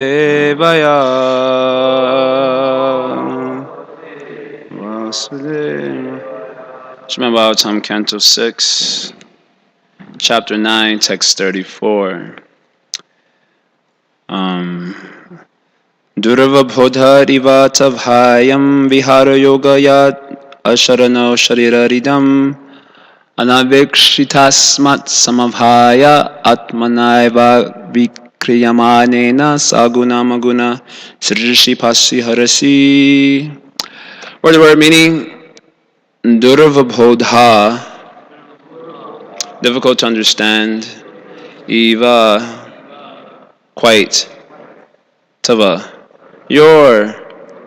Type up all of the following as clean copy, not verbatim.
Devaya Vasudeva. Srimad Bhagavatam, Canto 6, Chapter 9, Text 34. Durva Bodhariva Tavhayam Vihara Yoga Yat Asharano Shariraridam Anavikshitasmat Samabhaya Atmanaiva Vikriyamanena Saguna Maguna Srishi Pasi Harasi. Or the word meaning Durvabodha, difficult to understand. Eva, quite. Tava, your.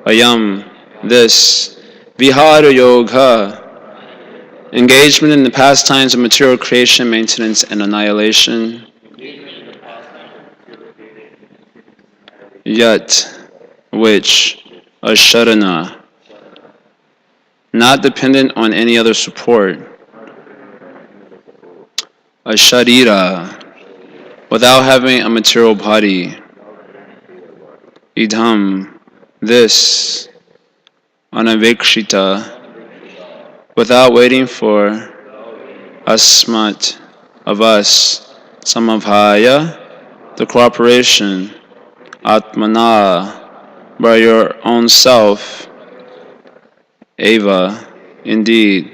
Ayam, this. Vihara Yoga, engagement in the pastimes of material creation, maintenance, and annihilation. Yet, which, Asharana, not dependent on any other support. Asharira, without having a material body. Idham, this. Anavikshita, without waiting for asmat, of us. Samabhaya, the cooperation. Atmana, by your own self. Eva, indeed.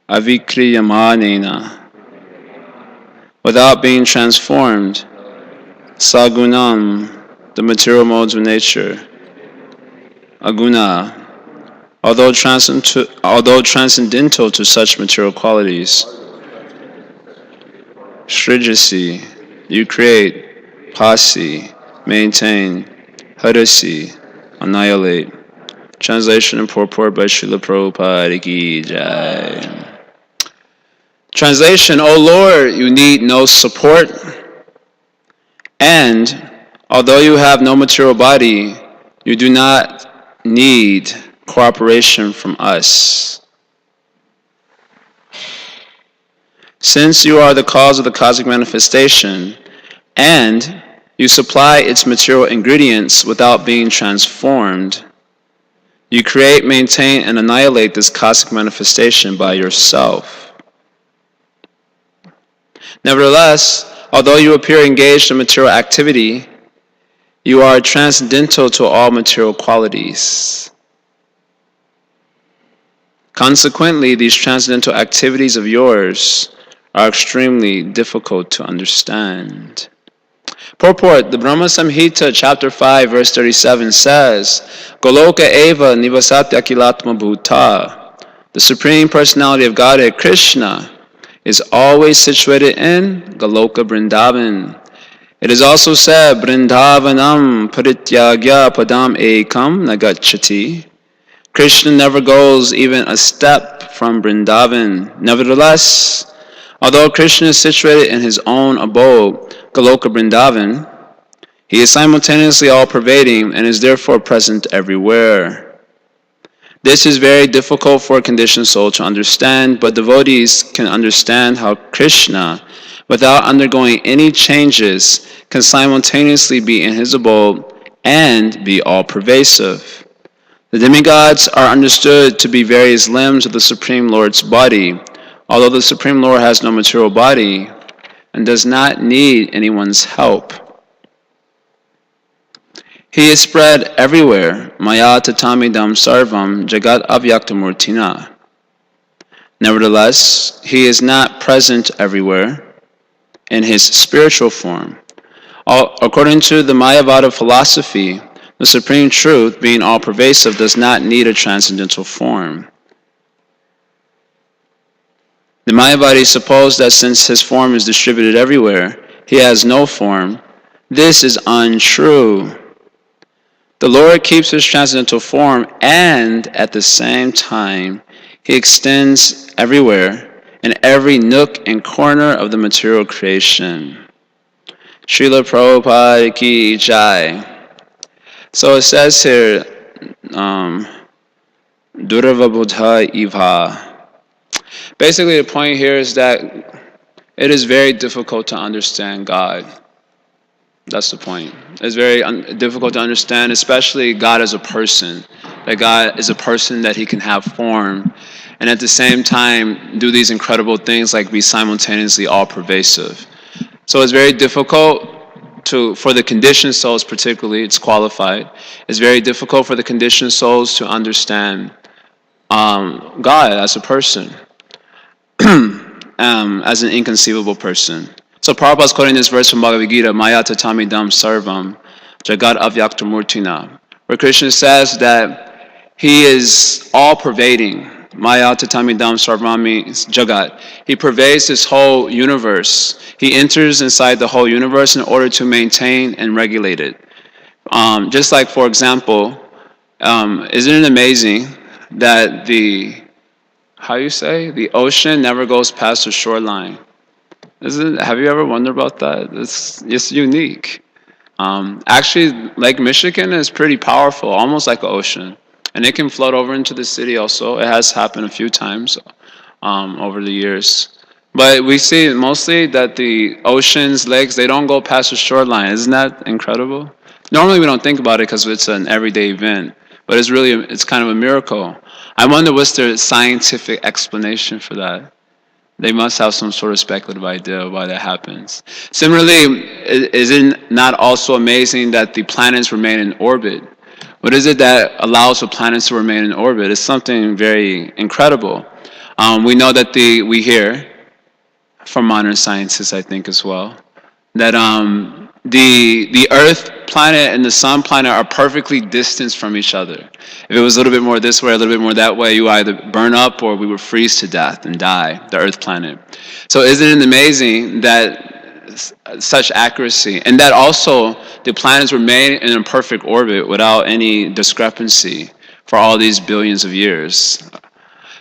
Avikriyamanena, without being transformed. Sagunam, the material modes of nature. Aguna, although transcendental to such material qualities. Srijasi, you create. Pasi, maintain. Harasi, annihilate. Translation and purport by Srila Prabhupada Ki Jaya. Translation, O Lord, you need no support, and although you have no material body, you do not need cooperation from us. Since you are the cause of the cosmic manifestation, and you supply its material ingredients without being transformed, you create, maintain, and annihilate this cosmic manifestation by yourself. Nevertheless, although you appear engaged in material activity, you are transcendental to all material qualities. Consequently, these transcendental activities of yours are extremely difficult to understand. Purport, the Brahma Samhita, chapter 5, verse 37 says, Goloka eva nivasatya kilatma bhuta. The Supreme Personality of Godhead, Krishna, is always situated in Goloka Vrindavan. It is also said, Vrindavanam parityagya padam ekam nagachati. Krishna never goes even a step from Vrindavan. Nevertheless, although Krishna is situated in his own abode, Goloka Vrindavan, he is simultaneously all-pervading and is therefore present everywhere. This is very difficult for a conditioned soul to understand, but devotees can understand how Krishna, without undergoing any changes, can simultaneously be in his abode and be all-pervasive. The demigods are understood to be various limbs of the Supreme Lord's body, although the Supreme Lord has no material body and does not need anyone's help. He is spread everywhere, maya tatamidam sarvam jagat avyaktamurtina. Nevertheless, he is not present everywhere in his spiritual form. According to the Mayavada philosophy, the Supreme Truth, being all-pervasive, does not need a transcendental form. The Mayavadis suppose that since his form is distributed everywhere, he has no form. This is untrue. The Lord keeps his transcendental form, and at the same time, he extends everywhere, in every nook and corner of the material creation. Srila Prabhupada Ki Jaya. So it says here, Durva Buddha Iva. Basically, the point here is that it is very difficult to understand God. That's the point. It's very difficult to understand, especially God as a person. That God is a person that he can have form, and at the same time do these incredible things like be simultaneously all pervasive. So it's very difficult for the conditioned souls particularly, it's qualified. It's very difficult for the conditioned souls to understand God as a person, as an inconceivable person. So Prabhupada's quoting this verse from Bhagavad Gita, Maya tatami dam sarvam, jagat avyaktamurtina, where Krishna says that he is all-pervading. Maya tatami dam sarvam means jagat. He pervades this whole universe. He enters inside the whole universe in order to maintain and regulate it. Just like, for example, isn't it amazing that the ocean never goes past the shoreline? Have you ever wondered about that? It's unique. Actually, Lake Michigan is pretty powerful, almost like an ocean. And it can float over into the city also. It has happened a few times over the years. But we see mostly that the oceans, lakes, they don't go past the shoreline. Isn't that incredible? Normally we don't think about it because it's an everyday event. But it's kind of a miracle. I wonder what's the scientific explanation for that. They must have some sort of speculative idea why that happens. Similarly, is it not also amazing that the planets remain in orbit? What is it that allows the planets to remain in orbit? It's something very incredible. We know that we hear from modern scientists, I think, as well, that the Earth planet and the Sun planet are perfectly distanced from each other. If it was a little bit more this way, a little bit more that way, you either burn up or we would freeze to death and die, the Earth planet. So isn't it amazing that such accuracy, and that also the planets remain in a perfect orbit without any discrepancy for all these billions of years?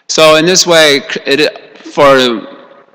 So in this way, for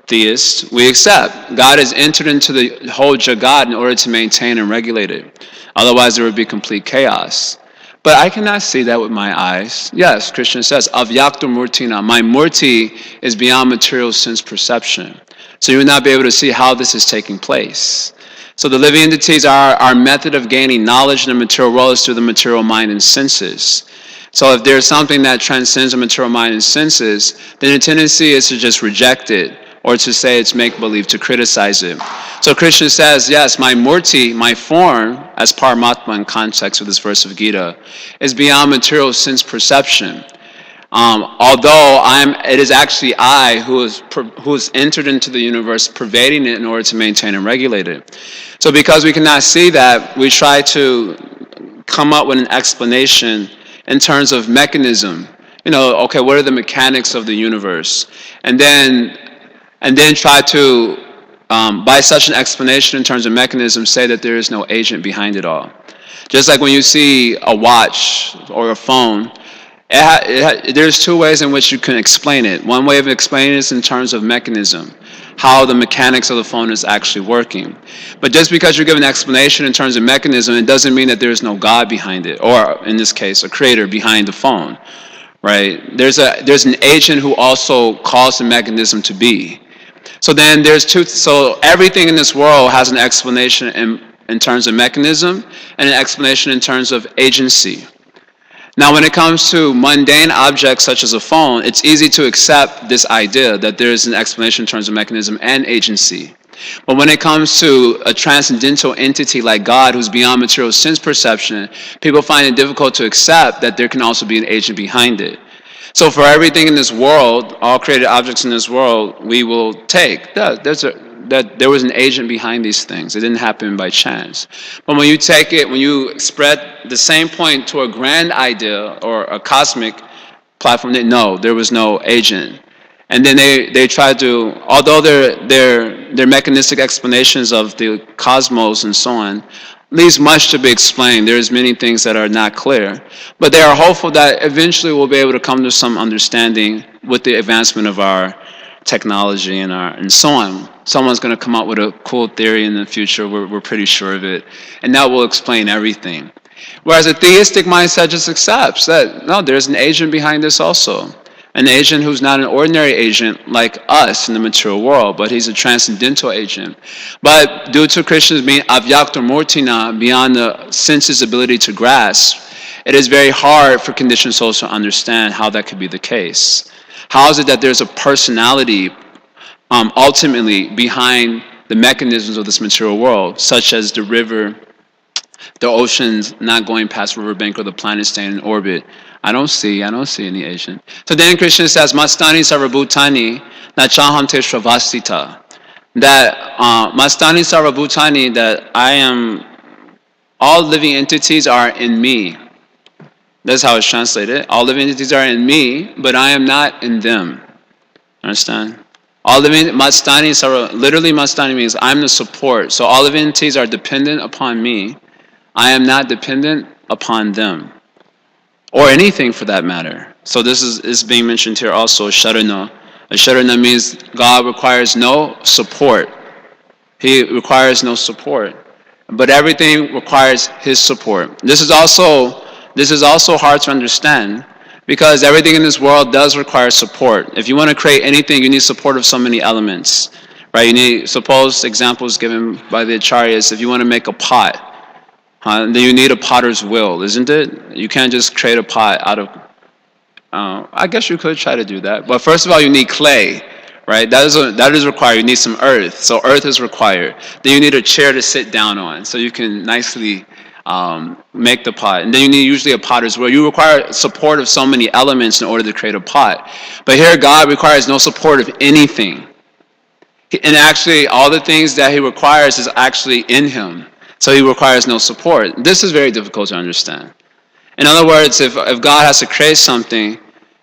theists, we accept God has entered into the whole Jagat in order to maintain and regulate it. Otherwise, there would be complete chaos. But I cannot see that with my eyes. Yes, Krishna says, Avyakta Murtina, my Murti is beyond material sense perception. So you would not be able to see how this is taking place. So the living entities, our method of gaining knowledge in the material world is through the material mind and senses. So if there's something that transcends the material mind and senses, then the tendency is to just reject it, or to say it's make-believe, to criticize it. So Krishna says, yes, my murti, my form, as Paramatma in context with this verse of Gita, is beyond material sense perception. Although it is actually I who has entered into the universe, pervading it in order to maintain and regulate it. So because we cannot see that, we try to come up with an explanation in terms of mechanism. Okay, what are the mechanics of the universe? And then try to, by such an explanation in terms of mechanism, say that there is no agent behind it all. Just like when you see a watch or a phone, there's two ways in which you can explain it. One way of explaining it is in terms of mechanism, how the mechanics of the phone is actually working. But just because you give an explanation in terms of mechanism, it doesn't mean that there is no God behind it, or in this case, a creator behind the phone, right? There's an agent who also caused the mechanism to be. So then so everything in this world has an explanation in terms of mechanism and an explanation in terms of agency. Now, when it comes to mundane objects such as a phone, it's easy to accept this idea that there is an explanation in terms of mechanism and agency. But when it comes to a transcendental entity like God, who's beyond material sense perception, people find it difficult to accept that there can also be an agent behind it. So for everything in this world, all created objects in this world, we will take that there was an agent behind these things. It didn't happen by chance. But when you spread the same point to a grand idea or a cosmic platform, no, there was no agent. And then they try to, although their mechanistic explanations of the cosmos and so on leaves much to be explained. There's many things that are not clear. But they are hopeful that eventually we'll be able to come to some understanding with the advancement of our technology and so on. Someone's going to come up with a cool theory in the future. We're pretty sure of it. And that will explain everything. Whereas a theistic mindset just accepts that, no, there's an agent behind this also. An agent who's not an ordinary agent like us in the material world, but he's a transcendental agent. But due to Krishna's being avyakta murtina, beyond the senses' ability to grasp, it is very hard for conditioned souls to understand how that could be the case. How is it that there's a personality ultimately behind the mechanisms of this material world, such as the river, the oceans not going past riverbank, or the planet staying in orbit? I don't see any agent. So then Krishna says, Mastani sarvabhutani nachaham te shravastita. That Mastani sarvabhutani, that I am, all living entities are in me. That's how it's translated. All living entities are in me, but I am not in them. Understand? All living, Mastani sarva, literally Mastani means I'm the support. So all living entities are dependent upon me. I am not dependent upon them, or anything for that matter. So this is being mentioned here also, Sharana. A Sharana means God requires no support. He requires no support. But everything requires His support. This is also hard to understand, because everything in this world does require support. If you want to create anything, you need support of so many elements. Right? You need, suppose examples given by the acharyas, if you want to make a pot, then you need a potter's will, isn't it? You can't just create a pot out of, I guess you could try to do that. But first of all, you need clay, right? That is required. You need some earth. So earth is required. Then you need a chair to sit down on so you can nicely make the pot. And then you need usually a potter's will. You require support of so many elements in order to create a pot. But here God requires no support of anything. And actually all the things that He requires is actually in Him. So He requires no support. This is very difficult to understand. In other words, if God has to create something,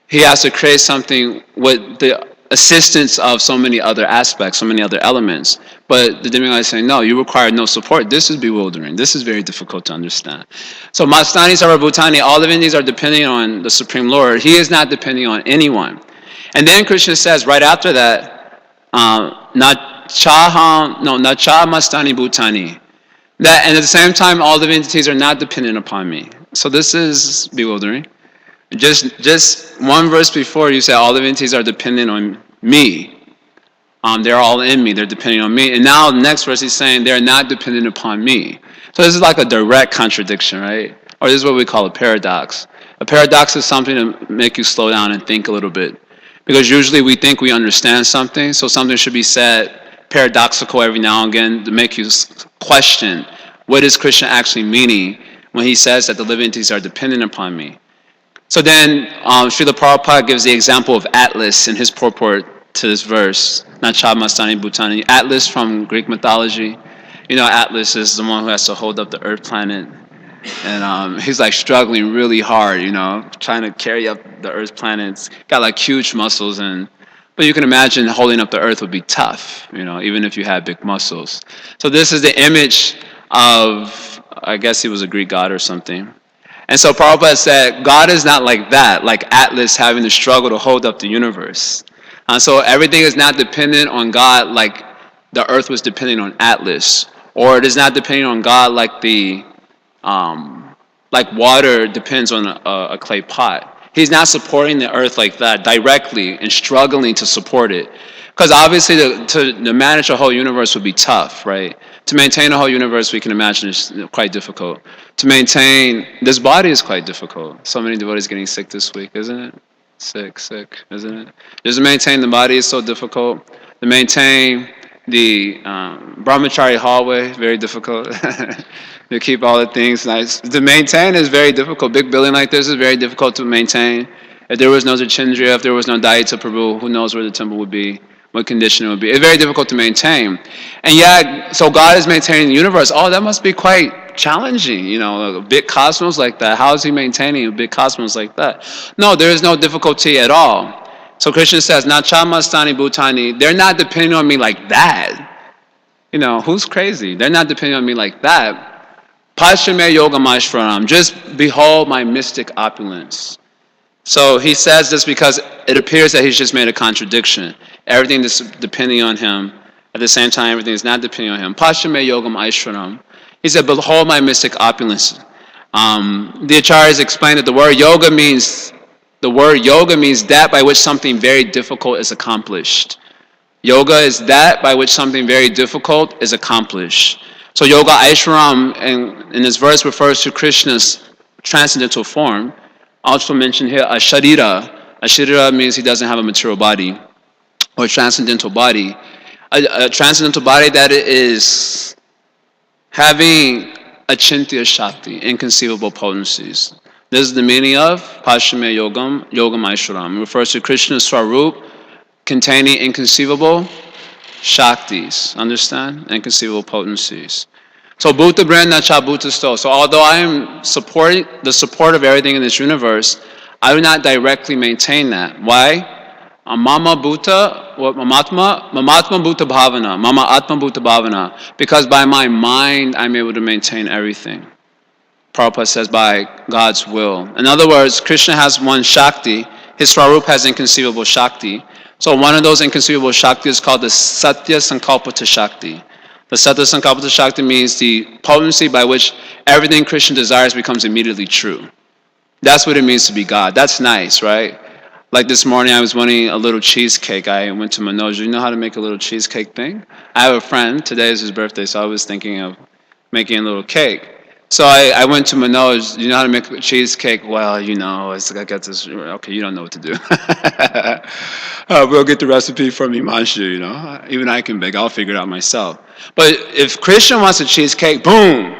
He has to create something with the assistance of so many other aspects, so many other elements. But the demigod is saying, no, you require no support. This is bewildering. This is very difficult to understand. So Mastani Sarvabhutani, all living entities are depending on the Supreme Lord. He is not depending on anyone. And then Krishna says right after that, Nacha Mastani Bhutani. That, and at the same time, all living entities are not dependent upon me. So this is bewildering. Just one verse before, you say all living entities are dependent on me. They're all in me. They're depending on me. And now the next verse he's saying they're not dependent upon me. So this is like a direct contradiction, right? Or this is what we call a paradox. A paradox is something to make you slow down and think a little bit. Because usually we think we understand something, so something should be said paradoxical every now and again to make you question what is Krishna actually meaning when he says that the living entities are dependent upon me. So then Srila Prabhupada gives the example of Atlas in his purport to this verse, Nacha Mastani Bhutani. Atlas from Greek mythology. You know, Atlas is the one who has to hold up the earth planet. And he's like struggling really hard, you know, trying to carry up the earth planets. Got like huge muscles, but you can imagine holding up the earth would be tough, you know, even if you had big muscles. So this is the image of, I guess he was a Greek god or something. And so Prabhupada said, God is not like that, like Atlas having to struggle to hold up the universe. So everything is not dependent on God like the earth was depending on Atlas. Or it is not depending on God like like water depends on a clay pot. He's not supporting the earth like that directly and struggling to support it. Because obviously to manage a whole universe would be tough, right? To maintain a whole universe, we can imagine, is quite difficult. To maintain this body is quite difficult. So many devotees getting sick this week, isn't it? Sick, isn't it? Just to maintain the body is so difficult. To maintain the brahmachari hallway, very difficult. To keep all the things nice. To maintain is very difficult. Big building like this is very difficult to maintain. If there was no Jachindriya, if there was no Dayita Prabhu, who knows where the temple would be, what condition it would be. It's very difficult to maintain. And yet, so God is maintaining the universe. Oh, that must be quite challenging, you know, a big cosmos like that. How is he maintaining a big cosmos like that? No, there is no difficulty at all. So Krishna says, Nacha Mastani Bhutani, they're not depending on me like that. You know, who's crazy? They're not depending on me like that. Pashame Yogamashvaram, just behold my mystic opulence. So he says this because it appears that he's just made a contradiction. Everything is depending on him. At the same time, everything is not depending on him. Pashame Yogam Aishwaram. He said, behold my mystic opulence. The acharyas explained that the word yoga means The word yoga means that by which something very difficult is accomplished. Yoga is that by which something very difficult is accomplished. So Yoga Aishwaram in this verse refers to Krishna's transcendental form. Also mentioned here Asharira. Asharira means he doesn't have a material body or transcendental body. A transcendental body that is having achintya shakti, inconceivable potencies. This is the meaning of Pashime Yogam, Yogam Aishwaram. It refers to Krishna's Swarup containing inconceivable shaktis. Understand? Inconceivable potencies. So Bhuta Brahma Cha Bhuta Sto. So although I am supporting the support of everything in this universe, I do not directly maintain that. Why? Mama Bhuta, Mamatma Bhuta Bhavana, Mama Atma Bhuta Bhavana. Because by my mind, I'm able to maintain everything. Prabhupada says by God's will. In other words, Krishna has one Shakti. His Swarup has inconceivable Shakti. So one of those inconceivable Shakti is called the Satya Sankalpata Shakti. The Satya Sankalpata Shakti means the potency by which everything Krishna desires becomes immediately true. That's what it means to be God. That's nice, right? Like this morning, I was wanting a little cheesecake. I went to Manoj. You know how to make a little cheesecake thing? I have a friend. Today is his birthday, so I was thinking of making a little cake. So I went to Manoj. You know how to make a cheesecake? Well, you know, I got this. Okay, you don't know what to do. We'll get the recipe from Imanshu, you know. Even I can bake. I'll figure it out myself. But if Krishna wants a cheesecake, boom,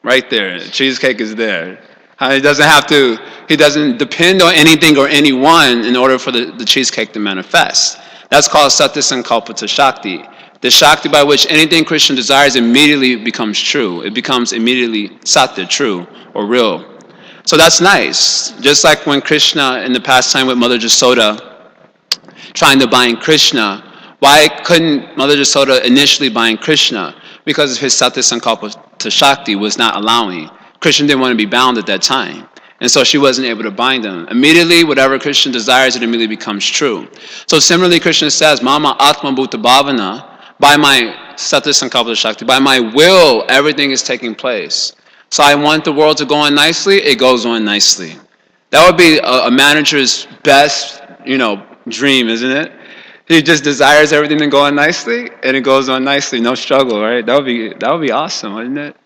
right there. The cheesecake is there. He doesn't depend on anything or anyone in order for the cheesecake to manifest. That's called Satya Sankalpata Shakti. The Shakti by which anything Krishna desires immediately becomes true. It becomes immediately Satya, true, or real. So that's nice. Just like when Krishna, in the pastime with Mother Jasoda, trying to bind Krishna, why couldn't Mother Jasoda initially bind Krishna? Because his Satya Sankalpata Shakti was not allowing. Krishna didn't want to be bound at that time. And so she wasn't able to bind him. Immediately, whatever Krishna desires, it immediately becomes true. So similarly, Krishna says, Mama Atma Bhuta Bhavana, by my Satya Sankalpata Shakti, by my will, everything is taking place. So I want the world to go on nicely, it goes on nicely. That would be a manager's best, dream, isn't it? He just desires everything to go on nicely, and it goes on nicely, no struggle, right? That would be awesome, wouldn't it?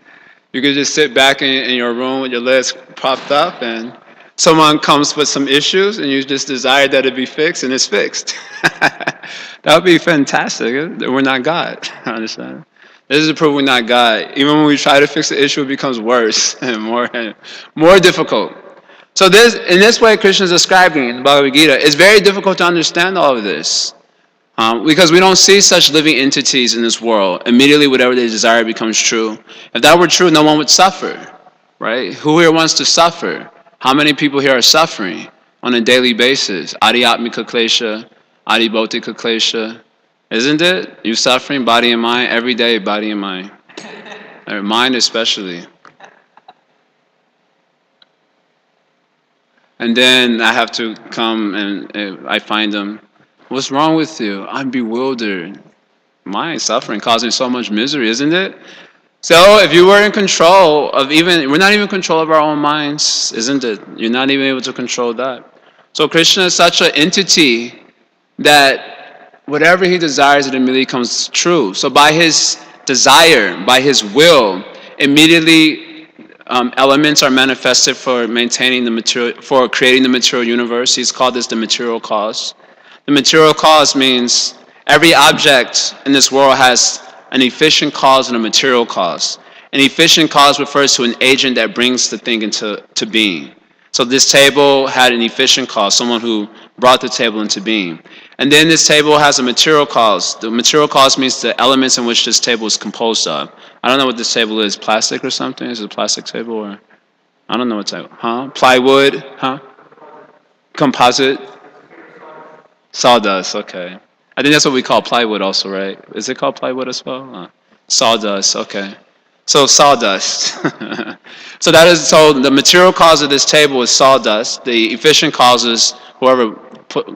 You could just sit back in your room with your legs propped up, and someone comes with some issues, and you just desire that it be fixed, and it's fixed. That would be fantastic. We're not God. Understand? This is a proof we're not God. Even when we try to fix the issue, it becomes worse and more difficult. So in this way, Krishna is describing in the Bhagavad Gita, it's very difficult to understand all of this. Because we don't see such living entities in this world. Immediately, whatever they desire becomes true. If that were true, no one would suffer, right? Who here wants to suffer? How many people here are suffering on a daily basis? Adhyatmika klesha, adhibhautika klesha. Isn't it? You're suffering, body and mind, every day, body and mind. Mind especially. And then I have to come and I find them. What's wrong with you? I'm bewildered. Mind suffering, causing so much misery, isn't it? So if you were in control of we're not even in control of our own minds, isn't it? You're not even able to control that. So Krishna is such an entity that whatever he desires, it immediately comes true. So by his desire, by his will, immediately elements are manifested for maintaining the material, for creating the material universe. He's called this the material cause. The material cause means every object in this world has an efficient cause and a material cause. An efficient cause refers to an agent that brings the thing into being. So this table had an efficient cause, someone who brought the table into being. And then this table has a material cause. The material cause means the elements in which this table is composed of. I don't know what this table is, plastic or something? Is it a plastic table or? I don't know what type. Plywood? Composite? Sawdust, okay. I think that's what we call plywood also, right? Is it called plywood as well? Sawdust, okay. So sawdust. So the material cause of this table is sawdust. The efficient cause is whoever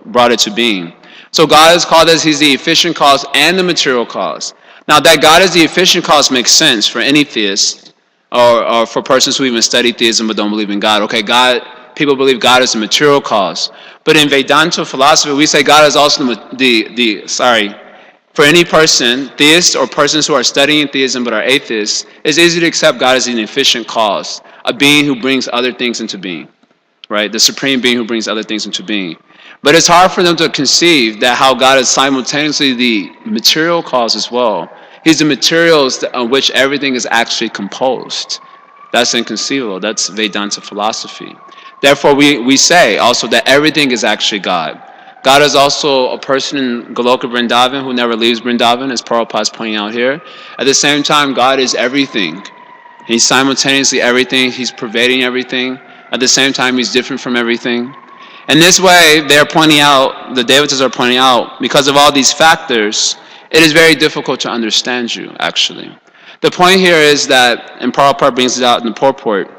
brought it to being. So God is called as he's the efficient cause and the material cause. Now that God is the efficient cause makes sense for any theist or for persons who even study theism but don't believe in God. Okay, God people believe God is a material cause. But in Vedanta philosophy, we say God is also for any person, theists or persons who are studying theism but are atheists, it's easy to accept God as an efficient cause, a being who brings other things into being, right? The supreme being who brings other things into being. But it's hard for them to conceive that how God is simultaneously the material cause as well. He's the materials on which everything is actually composed. That's inconceivable. That's Vedanta philosophy. Therefore, we say also that everything is actually God. God is also a person in Goloka Vrindavan who never leaves Vrindavan, as Prabhupada is pointing out here. At the same time, God is everything. He's simultaneously everything. He's pervading everything. At the same time, he's different from everything. In this way, they're pointing out, the Devatas are pointing out, because of all these factors, it is very difficult to understand you, actually. The point here is that, and Prabhupada brings it out in the purport,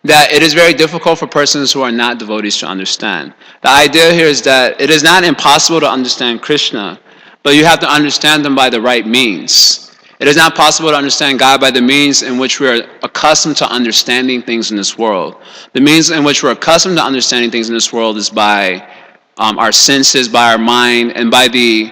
that it is very difficult for persons who are not devotees to understand. The idea here is that it is not impossible to understand Krishna, but you have to understand them by the right means. It is not possible to understand God by the means in which we are accustomed to understanding things in this world. The means in which we're accustomed to understanding things in this world is by our senses, by our mind, and by the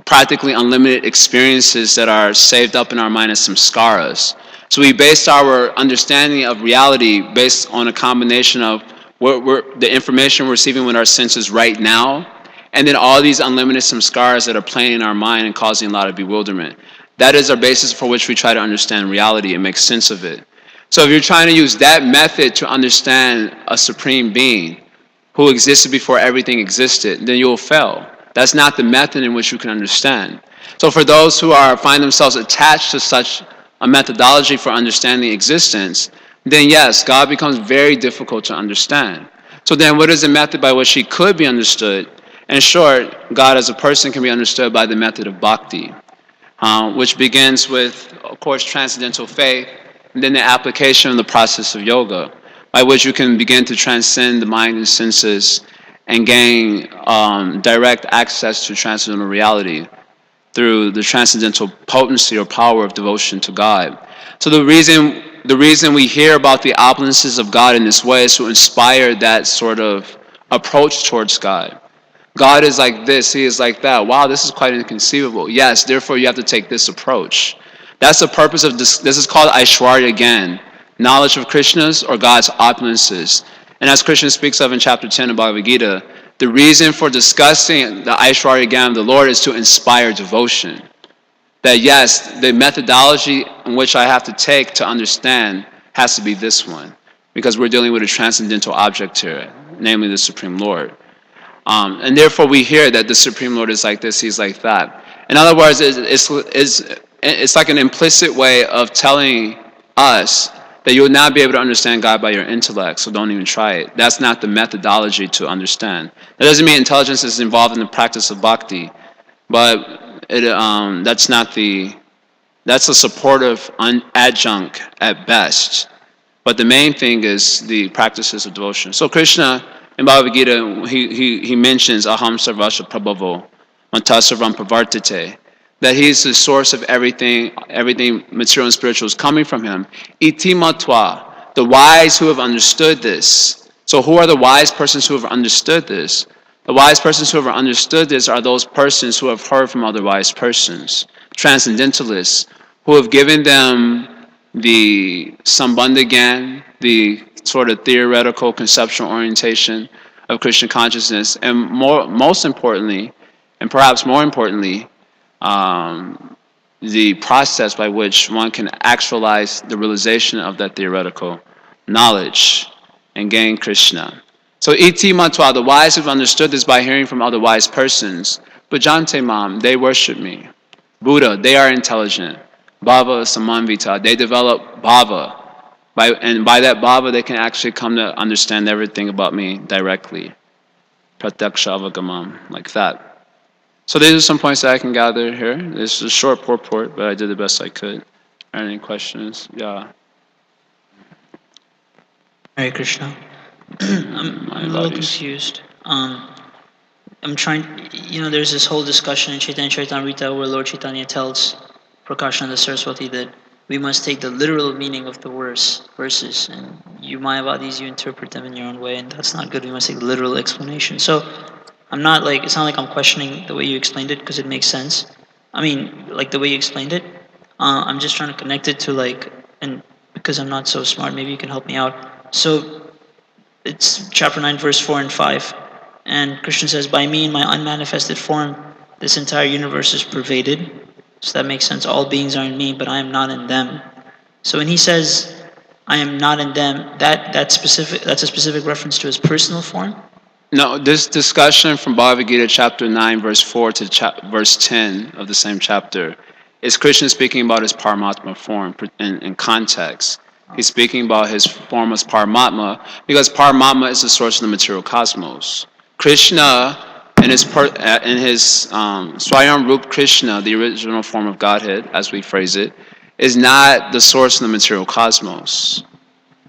practically unlimited experiences that are saved up in our mind as samskaras. So we base our understanding of reality based on a combination of the information we're receiving with our senses right now, and then all these unlimited samskaras that are playing in our mind and causing a lot of bewilderment. That is our basis for which we try to understand reality and make sense of it. So if you're trying to use that method to understand a supreme being who existed before everything existed, then you'll fail. That's not the method in which you can understand. So for those who find themselves attached to such a methodology for understanding existence, then yes, God becomes very difficult to understand. So then what is the method by which he could be understood? In short, God as a person can be understood by the method of bhakti, which begins with, of course, transcendental faith, and then the application of the process of yoga, by which you can begin to transcend the mind and senses and gain direct access to transcendental reality through the transcendental potency or power of devotion to God. So the reason we hear about the opulences of God in this way is to inspire that sort of approach towards God. God is like this, he is like that. Wow, this is quite inconceivable. Yes, therefore you have to take this approach. That's the purpose of this. This is called Aishwarya again, knowledge of Krishna's or God's opulences. And as Krishna speaks of in chapter 10 of Bhagavad Gita, the reason for discussing the Aishwarya Gyan of the Lord is to inspire devotion. That yes, the methodology in which I have to take to understand has to be this one, because we're dealing with a transcendental object here, namely the Supreme Lord. And therefore we hear that the Supreme Lord is like this, he's like that. In other words, it's like an implicit way of telling us that you will not be able to understand God by your intellect, so don't even try it. That's not the methodology to understand. That doesn't mean intelligence is involved in the practice of bhakti, but that's a supportive adjunct at best. But the main thing is the practices of devotion. So Krishna, in Bhagavad Gita, he mentions aham sarvasya prabhavo, mantasarvam pravartate, that he is the source of everything material and spiritual is coming from him. Iti matva, the wise who have understood this. So who are the wise persons who have understood this? The wise persons who have understood this are those persons who have heard from other wise persons, transcendentalists, who have given them the Sambandha Gyan, the sort of theoretical conceptual orientation of Krishna consciousness, and most importantly, and perhaps more importantly, the process by which one can actualize the realization of that theoretical knowledge and gain Krishna. So iti matva, the wise have understood this by hearing from other wise persons. Bhajante mam, they worship me. Buddha, they are intelligent. Bhava samanvita, they develop bhava. And by that bhava, they can actually come to understand everything about me directly. Pratyaksha avagamam, like that. So these are some points that I can gather here. This is a short purport, but I did the best I could. Are there any questions? Yeah. Hare Krishna. I'm a little confused. I'm trying, there's this whole discussion in Chaitanya Charitamrita where Lord Chaitanya tells Prakashananda Saraswati that we must take the literal meaning of the verses and, you Mayavadis, you interpret them in your own way, and that's not good. We must take literal explanation. So I'm not like, it's not like I'm questioning the way you explained it because it makes sense. I mean, like the way you explained it. I'm just trying to connect it to like, and because I'm not so smart, maybe you can help me out. So it's chapter 9, verse 4 and 5. And Krishna says, by me in my unmanifested form, this entire universe is pervaded. So that makes sense. All beings are in me, but I am not in them. So when he says, I am not in them, that's a specific reference to his personal form. No, this discussion from Bhagavad Gita chapter 9, verse 4 to verse 10 of the same chapter is Krishna speaking about his Paramatma form in context. He's speaking about his form as Paramatma because Paramatma is the source of the material cosmos. Krishna, in his Swayam Rup Krishna, the original form of Godhead, as we phrase it, is not the source of the material cosmos.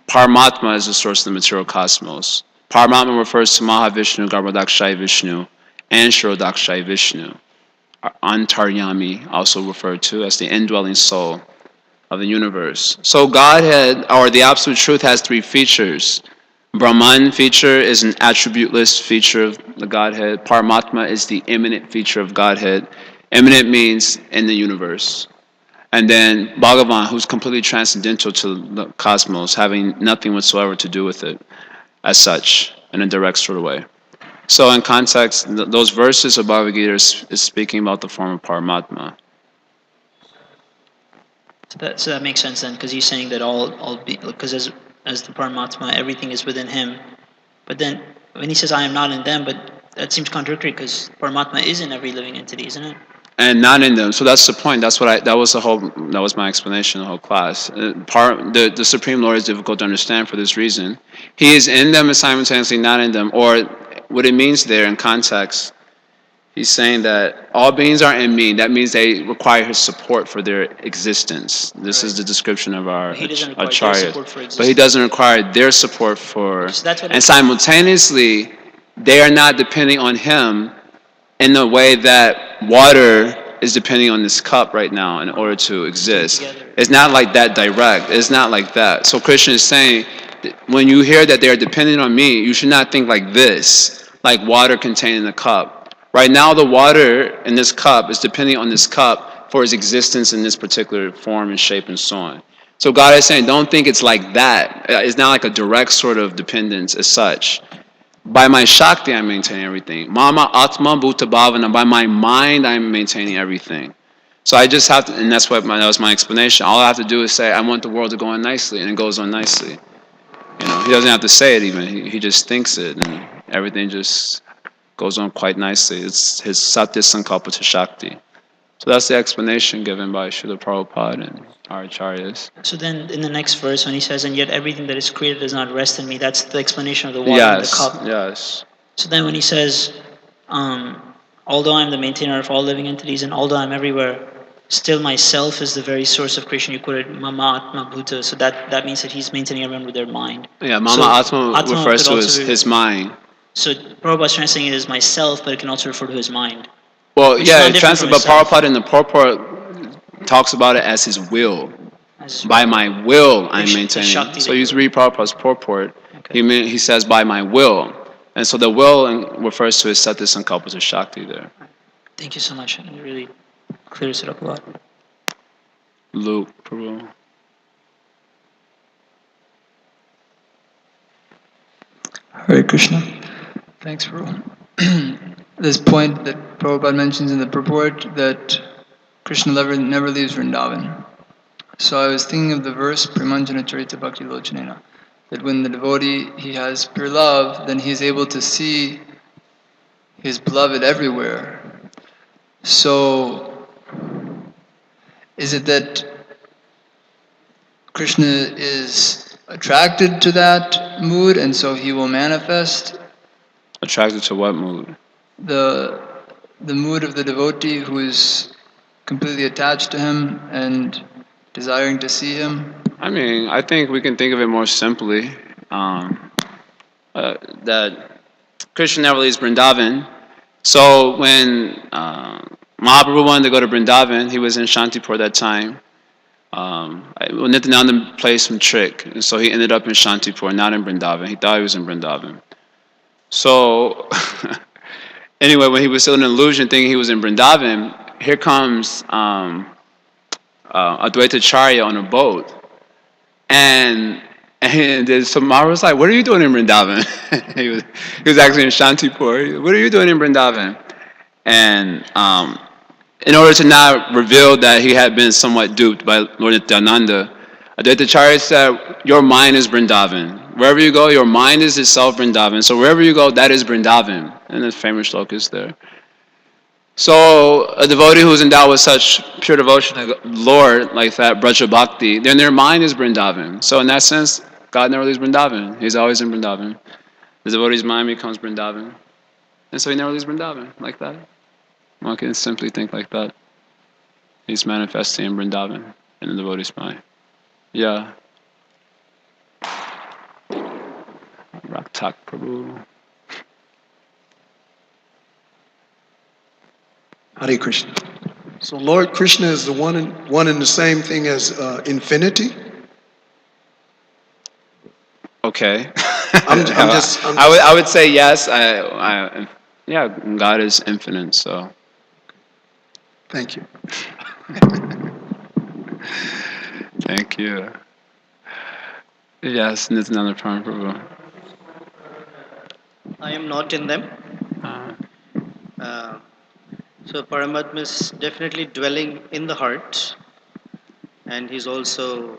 Paramatma is the source of the material cosmos. Paramatma refers to Mahavishnu, Garbhodakshaya Vishnu, and Shirodakshaya Vishnu. Antaryami, also referred to as the indwelling soul of the universe. So Godhead, or the Absolute Truth, has three features. Brahman feature is an attributeless feature of the Godhead. Paramatma is the immanent feature of Godhead. Immanent means in the universe. And then Bhagavan, who's completely transcendental to the cosmos, having nothing whatsoever to do with it as such, in a direct sort of way. So in context, those verses of Bhagavad Gita is speaking about the form of Paramatma. So that makes sense then, because he's saying that because as the Paramatma, everything is within him. But then when he says I am not in them, but that seems contradictory because Paramatma is in every living entity, isn't it? And not in them. So that's the point. That was my explanation. The whole class. The Supreme Lord is difficult to understand for this reason. He is in them and simultaneously not in them. Or what it means there in context, he's saying that all beings are in me. That means they require his support for their existence. This is the description of our Acharya. But he doesn't require their support for. And simultaneously, they are not depending on him in the way that water is depending on this cup right now in order to exist. It's not like that direct. It's not like that. So Krishna is saying, when you hear that they are dependent on me, you should not think like this, like water contained in the cup. Right now, the water in this cup is depending on this cup for its existence in this particular form and shape and so on. So God is saying, don't think it's like that. It's not like a direct sort of dependence as such. By my Shakti, I'm maintaining everything. Mama Atma Bhuta Bhavana. By my mind, I'm maintaining everything. So I just have to, and that was my explanation. All I have to do is say, I want the world to go on nicely, and it goes on nicely. He doesn't have to say it even. He just thinks it, and everything just goes on quite nicely. It's his Satya Sankalpa Shakti. So that's the explanation given by Srila Prabhupada and our acharyas. So then in the next verse when he says, and yet everything that is created does not rest in me, that's the explanation of the water in the cup. Yes. So then when he says, although I'm the maintainer of all living entities and although I'm everywhere, still myself is the very source of creation. You quoted Mama Atma Bhuta, so that means that he's maintaining everyone with their mind. Yeah, Mama Atma refers to his mind. So Prabhupada's translating it as myself, but it can also refer to his mind. Well, yeah, it translates, but Prabhupada in the purport talks about it as his will. By my will, I'm maintaining. So you read Prabhupada's purport. Okay. He says, by my will. And so the will refers to his Satya Sankalpa Shakti there. Thank you so much. It really clears it up a lot. Luke, Prabhu. Hare Krishna. Thanks, Prabhu. This point that Prabhupada mentions in the purport that Krishna never leaves Vrindavan. So I was thinking of the verse Premanjana Charita Bhakti Lochanena, that when the devotee he has pure love, then he is able to see his beloved everywhere. So is it that Krishna is attracted to that mood and so he will manifest? Attracted to what mood? The mood of the devotee who is completely attached to him and desiring to see him. I mean, I think we can think of it more simply. That Krishna never leaves Vrindavan. So when Mahaprabhu wanted to go to Vrindavan, he was in Shantipur that time. Nityananda played some trick, and so he ended up in Shantipur, not in Vrindavan. He thought he was in Vrindavan. So, anyway, when he was still in an illusion thinking he was in Vrindavan, here comes Advaita Charya on a boat. And then Samara was like, "What are you doing in Vrindavan?" he was actually in Shantipur. "What are you doing in Vrindavan?" And in order to not reveal that he had been somewhat duped by Lord Nityananda, Advaita Charya said, "Your mind is Vrindavan. Wherever you go, your mind is itself Vrindavan. So wherever you go, that is Vrindavan." And the famous shloka is there. So a devotee who's endowed with such pure devotion to the Lord, like that, Braja Bhakti, then their mind is Vrindavan. So in that sense, God never leaves Vrindavan. He's always in Vrindavan. The devotee's mind becomes Vrindavan. And so he never leaves Vrindavan, like that. One can simply think like that. He's manifesting in Vrindavan, in the devotee's mind. Yeah. Raktak Prabhu. Hare Krishna. So Lord Krishna is the one and the same thing as infinity? Okay. I would say yes. Yeah, God is infinite, so. Thank you. Thank you. Yes, Nityananda Prabhu. I am not in them. So Paramatma is definitely dwelling in the heart, and he's also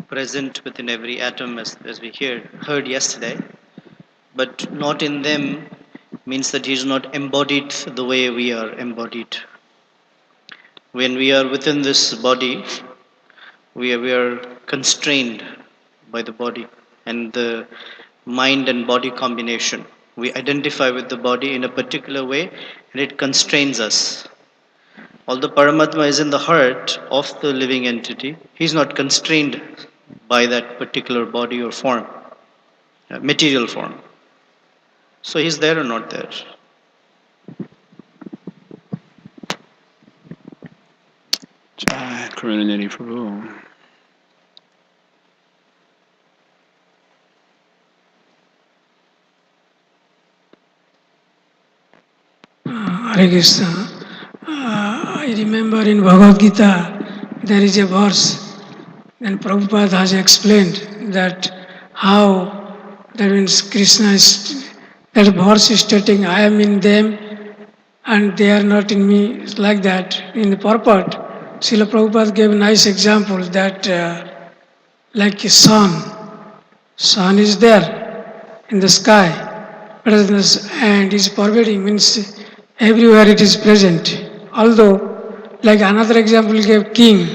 present within every atom, as we heard yesterday. But not in them means that he's not embodied the way we are embodied. When we are within this body, we are constrained by the body and the mind and body combination. We identify with the body in a particular way and it constrains us. Although Paramatma is in the heart of the living entity, he's not constrained by that particular body or form, material form. So he's there or not there. Jaya Karunanidhi Prabhu. Hare Krishna. I remember in Bhagavad Gita there is a verse, and Prabhupada has explained that how that means Krishna is, that verse is stating, I am in them and they are not in me. It's like that. In the purport, Srila Prabhupada gave a nice example that like a sun is there in the sky, and is pervading, means everywhere it is present. Although, like another example he gave, king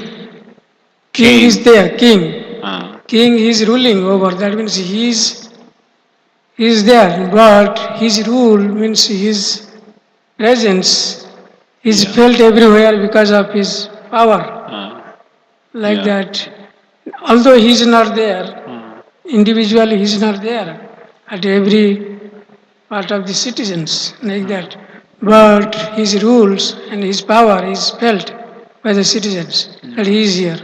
is there, king is ruling over, that means he is there, but his rule means his presence is felt everywhere because of his power, like that. Although he is not there, individually he is not there at every part of the citizens, like that. But his rules and his power is felt by the citizens that he is here.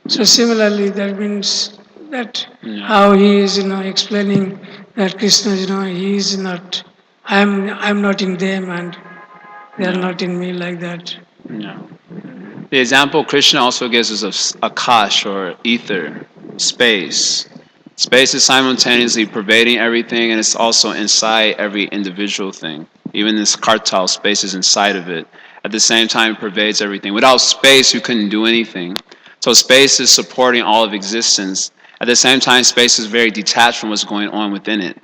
So similarly, that means that how he is, explaining that Krishna, he is not. I'm not in them, and they are not in me, like that. Yeah. The example Krishna also gives us of akash, or ether, space. Space is simultaneously pervading everything, and it's also inside every individual thing. Even this kartal, space is inside of it. At the same time, it pervades everything. Without space, you couldn't do anything. So space is supporting all of existence. At the same time, space is very detached from what's going on within it.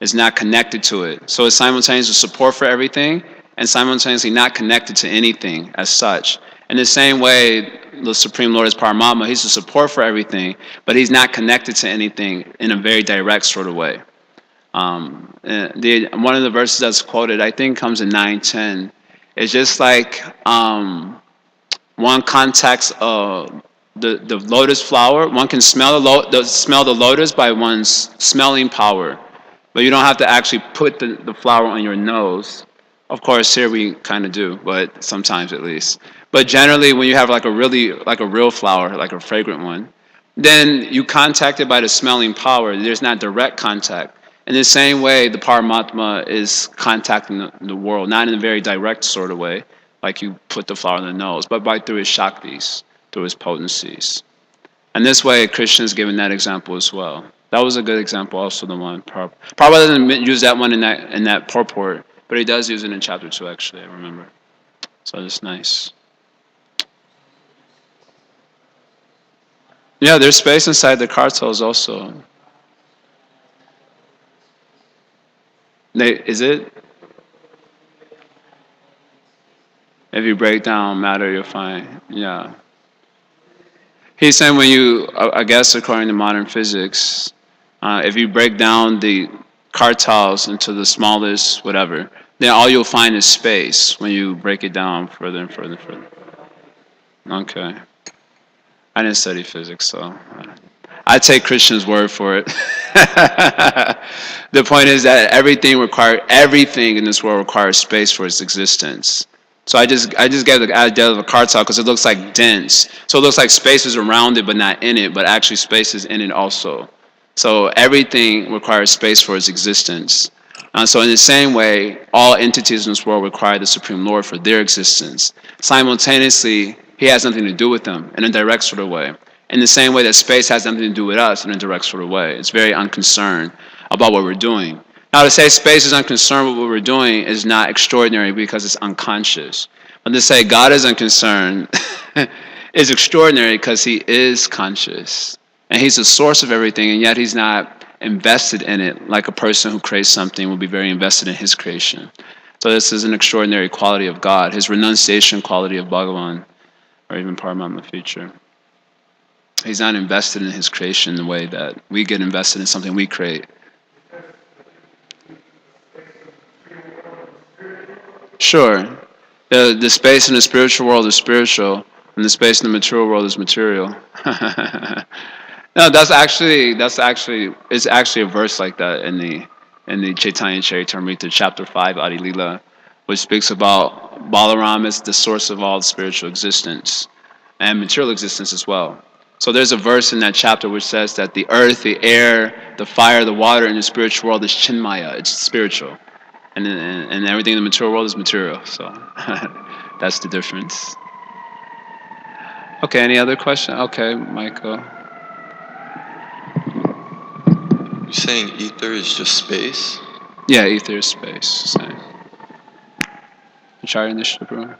It's not connected to it. So it's simultaneously support for everything and simultaneously not connected to anything as such. In the same way, the Supreme Lord is Paramatma. He's the support for everything, but he's not connected to anything in a very direct sort of way. One of the verses that's quoted, I think, comes in 9:10. It's just like one contacts the lotus flower. One can smell the lotus by one's smelling power, but you don't have to actually put the flower on your nose. Of course, here we kind of do, but sometimes at least. But generally, when you have like a real flower, like a fragrant one, then you contact it by the smelling power. There's not direct contact. In the same way, the Paramatma is contacting the world, not in a very direct sort of way, like you put the flower in the nose, but by through his shaktis, through his potencies. And this way, Krishna is giving that example as well. That was a good example, also the one. Prabhupada doesn't use that one in that purport, but he does use it in chapter 2, actually, I remember. So it's nice. Yeah, there's space inside the cartels also. Is it? If you break down matter, you'll find, yeah. He's saying when you, I guess according to modern physics, if you break down the cartels into the smallest whatever, then all you'll find is space when you break it down further and further and further. Okay. I didn't study physics, so I take Krishna's word for it. The point is that everything in this world requires space for its existence. So I just gave the idea of a cartel because it looks like dense. So it looks like space is around it but not in it, but actually space is in it also. So everything requires space for its existence. So in the same way, all entities in this world require the Supreme Lord for their existence. Simultaneously, he has nothing to do with them in a direct sort of way. In the same way that space has nothing to do with us in a direct sort of way. It's very unconcerned about what we're doing. Now, to say space is unconcerned with what we're doing is not extraordinary because it's unconscious. But to say God is unconcerned is extraordinary because he is conscious. And he's the source of everything, and yet he's not invested in it like a person who creates something will be very invested in his creation. So this is an extraordinary quality of God, his renunciation quality of Bhagavan, or even Paramatma feature. He's not invested in his creation the way that we get invested in something we create. Sure. The space in the spiritual world is spiritual, and the space in the material world is material. No, it's actually a verse like that in the Chaitanya Charitamrita, chapter 5, Adi Lila, which speaks about Balaram as the source of all spiritual existence and material existence as well. So there's a verse in that chapter which says that the earth, the air, the fire, the water in the spiritual world is chinmaya, it's spiritual. And everything in the material world is material. So that's the difference. Okay, any other question? Okay, Michael. You're saying ether is just space? Yeah, ether is space. Same. Acharya Nishtha.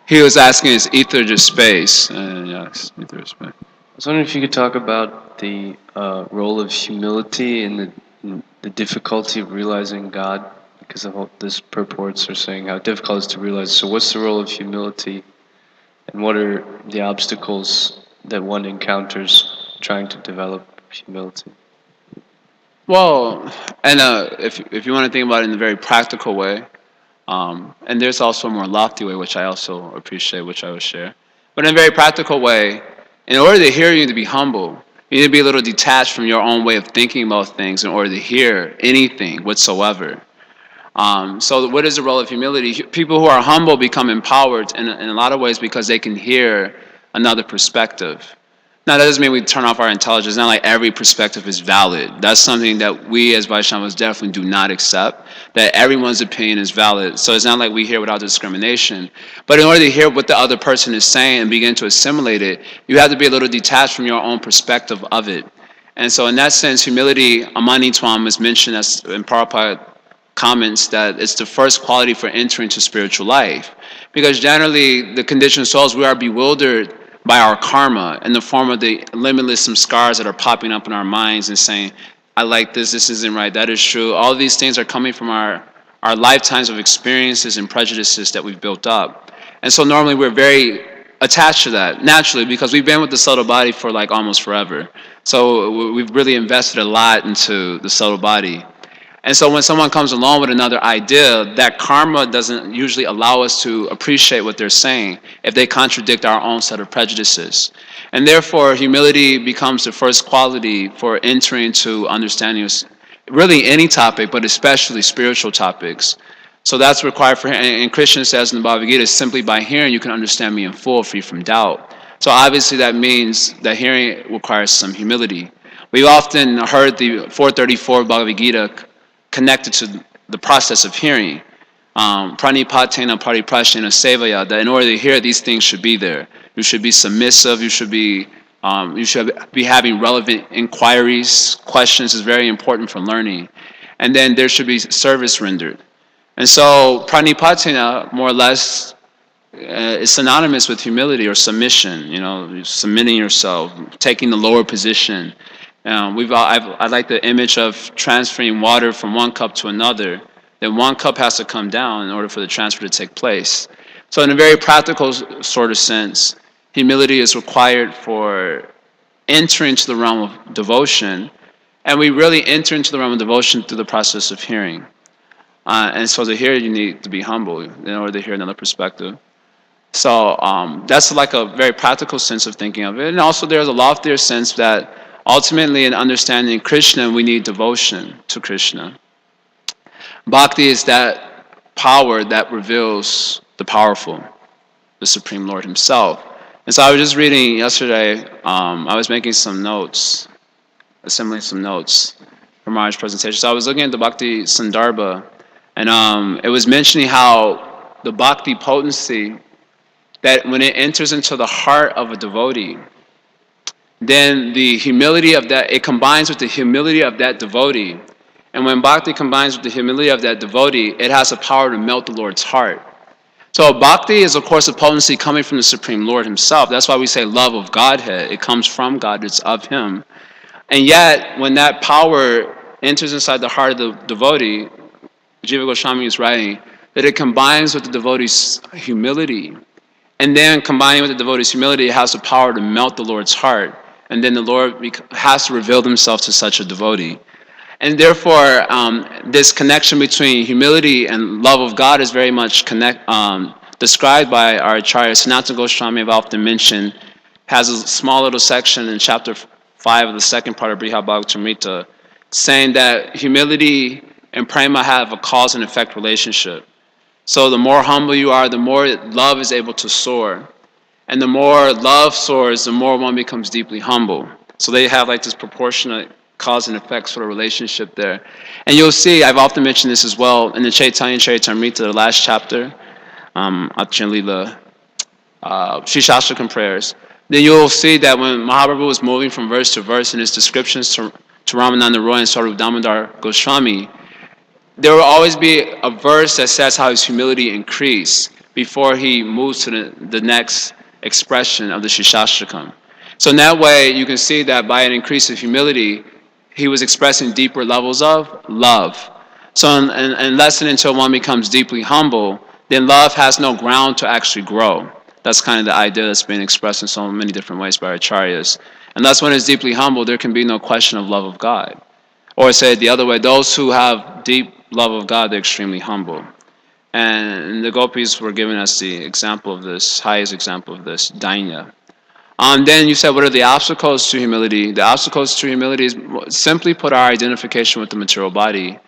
He was asking, is ether just space? Yes, ether is space. I was wondering if you could talk about the role of humility in the difficulty of realizing God, because of all this purports are saying how difficult it is to realize. So what's the role of humility, and what are the obstacles that one encounters trying to develop humility? Well, and if you want to think about it in a very practical way, and there's also a more lofty way, which I also appreciate, which I will share. But in a very practical way, in order to hear, you need to be humble. You need to be a little detached from your own way of thinking about things in order to hear anything whatsoever. So what is the role of humility? People who are humble become empowered in a lot of ways because they can hear another perspective. Now, that doesn't mean we turn off our intelligence. It's not like every perspective is valid. That's something that we as Vaishnavas definitely do not accept, that everyone's opinion is valid. So it's not like we hear without discrimination. But in order to hear what the other person is saying and begin to assimilate it, you have to be a little detached from your own perspective of it. And so in that sense, humility, amanitvam, is mentioned as in Prabhupada comments that it's the first quality for entering to spiritual life. Because generally, the conditioned souls, we are bewildered by our karma in the form of the limitless samskaras that are popping up in our minds and saying, I like this isn't right, that is true. All of these things are coming from our lifetimes of experiences and prejudices that we've built up. And so normally we're very attached to that, naturally, because we've been with the subtle body for like almost forever. So we've really invested a lot into the subtle body. And so when someone comes along with another idea, that karma doesn't usually allow us to appreciate what they're saying if they contradict our own set of prejudices. And therefore, humility becomes the first quality for entering to understanding really any topic, but especially spiritual topics. So that's required for him. And Krishna says in the Bhagavad Gita, simply by hearing you can understand me in full, free from doubt. So obviously that means that hearing requires some humility. We've often heard the 434 Bhagavad Gita connected to the process of hearing. Pranipatena pariprasthena sevaya, that in order to hear, these things should be there. You should be submissive, you should be having relevant inquiries, questions is very important for learning. And then there should be service rendered. And so pranipatena, more or less, is synonymous with humility or submission. Submitting yourself, taking the lower position. I like the image of transferring water from one cup to another. Then one cup has to come down in order for the transfer to take place. So in a very practical sort of sense, humility is required for entering into the realm of devotion. And we really enter into the realm of devotion through the process of hearing. And so to hear, you need to be humble in order to hear another perspective. So that's like a very practical sense of thinking of it. And also there's a loftier sense that ultimately in understanding Krishna, we need devotion to Krishna. Bhakti is that power that reveals the powerful, the Supreme Lord himself. And so I was just reading yesterday, I was making some notes, assembling some notes for Maharaj's presentation. So I was looking at the Bhakti Sandarbha, and it was mentioning how the Bhakti potency, that when it enters into the heart of a devotee, then the humility of that, it combines with the humility of that devotee. And when Bhakti combines with the humility of that devotee, it has the power to melt the Lord's heart. So Bhakti is, of course, a potency coming from the Supreme Lord himself. That's why we say love of Godhead. It comes from God. It's of him. And yet, when that power enters inside the heart of the devotee, Jiva Goswami is writing that it combines with the devotee's humility. And then combining with the devotee's humility, it has the power to melt the Lord's heart. And then the Lord has to reveal himself to such a devotee. And therefore, this connection between humility and love of God is very much described by our Acharya. Sanatana Goswami, I've often mentioned, has a small little section in chapter 5 of the second part of Brihad Bhagavatamrita, saying that humility and prema have a cause and effect relationship. So the more humble you are, the more love is able to soar. And the more love soars, the more one becomes deeply humble. So they have like this proportionate cause and effect sort of relationship there. And you'll see, I've often mentioned this as well, in the Chaitanya Charitamrita, the last chapter, Acharya Leela, Sri Shastakam prayers, then you'll see that when Mahaprabhu was moving from verse to verse in his descriptions to Ramananda Roy and Swarup Damodar Goswami, there will always be a verse that says how his humility increased before he moves to the next expression of the Shishashtakam. So in that way, you can see that by an increase of humility, he was expressing deeper levels of love. So unless and until one becomes deeply humble, then love has no ground to actually grow. That's kind of the idea that's being expressed in so many different ways by our acharyas. Unless one is deeply humble, there can be no question of love of God. Or say it the other way, those who have deep love of God, they're extremely humble. And the gopis were giving us the example of this, highest example of this, Dainya. Then you said, what are the obstacles to humility? The obstacles to humility is simply put our identification with the material body.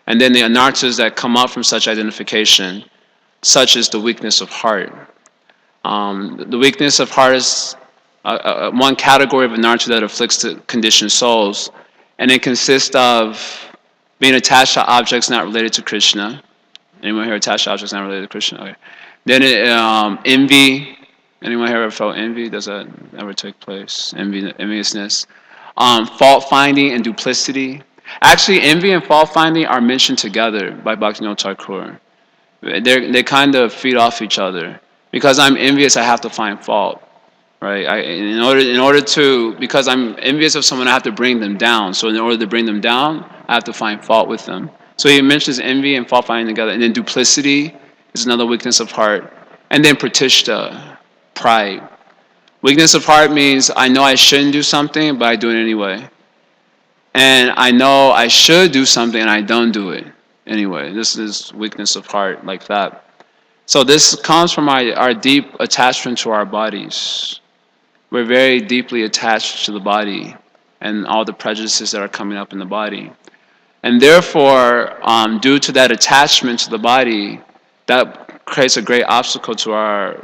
And then the anarthas that come up from such identification, such as the weakness of heart. The weakness of heart is one category of anartha that afflicts the conditioned souls. And it consists of being attached to objects not related to Krishna. Anyone here attached to objects not related to Krishna? Okay. Then envy. Anyone here ever felt envy? Does that ever take place? Enviousness. Fault finding and duplicity. Actually, envy and fault finding are mentioned together by Bhaktivinoda Thakur. They kind of feed off each other. Because I'm envious, I have to find fault. Right? Because I'm envious of someone, I have to bring them down. So in order to bring them down, I have to find fault with them. So he mentions envy and fault finding together. And then duplicity is another weakness of heart. And then pratishta, pride. Weakness of heart means I know I shouldn't do something, but I do it anyway. And I know I should do something and I don't do it anyway. This is weakness of heart like that. So this comes from our deep attachment to our bodies. We're very deeply attached to the body and all the prejudices that are coming up in the body. And therefore, due to that attachment to the body, that creates a great obstacle to our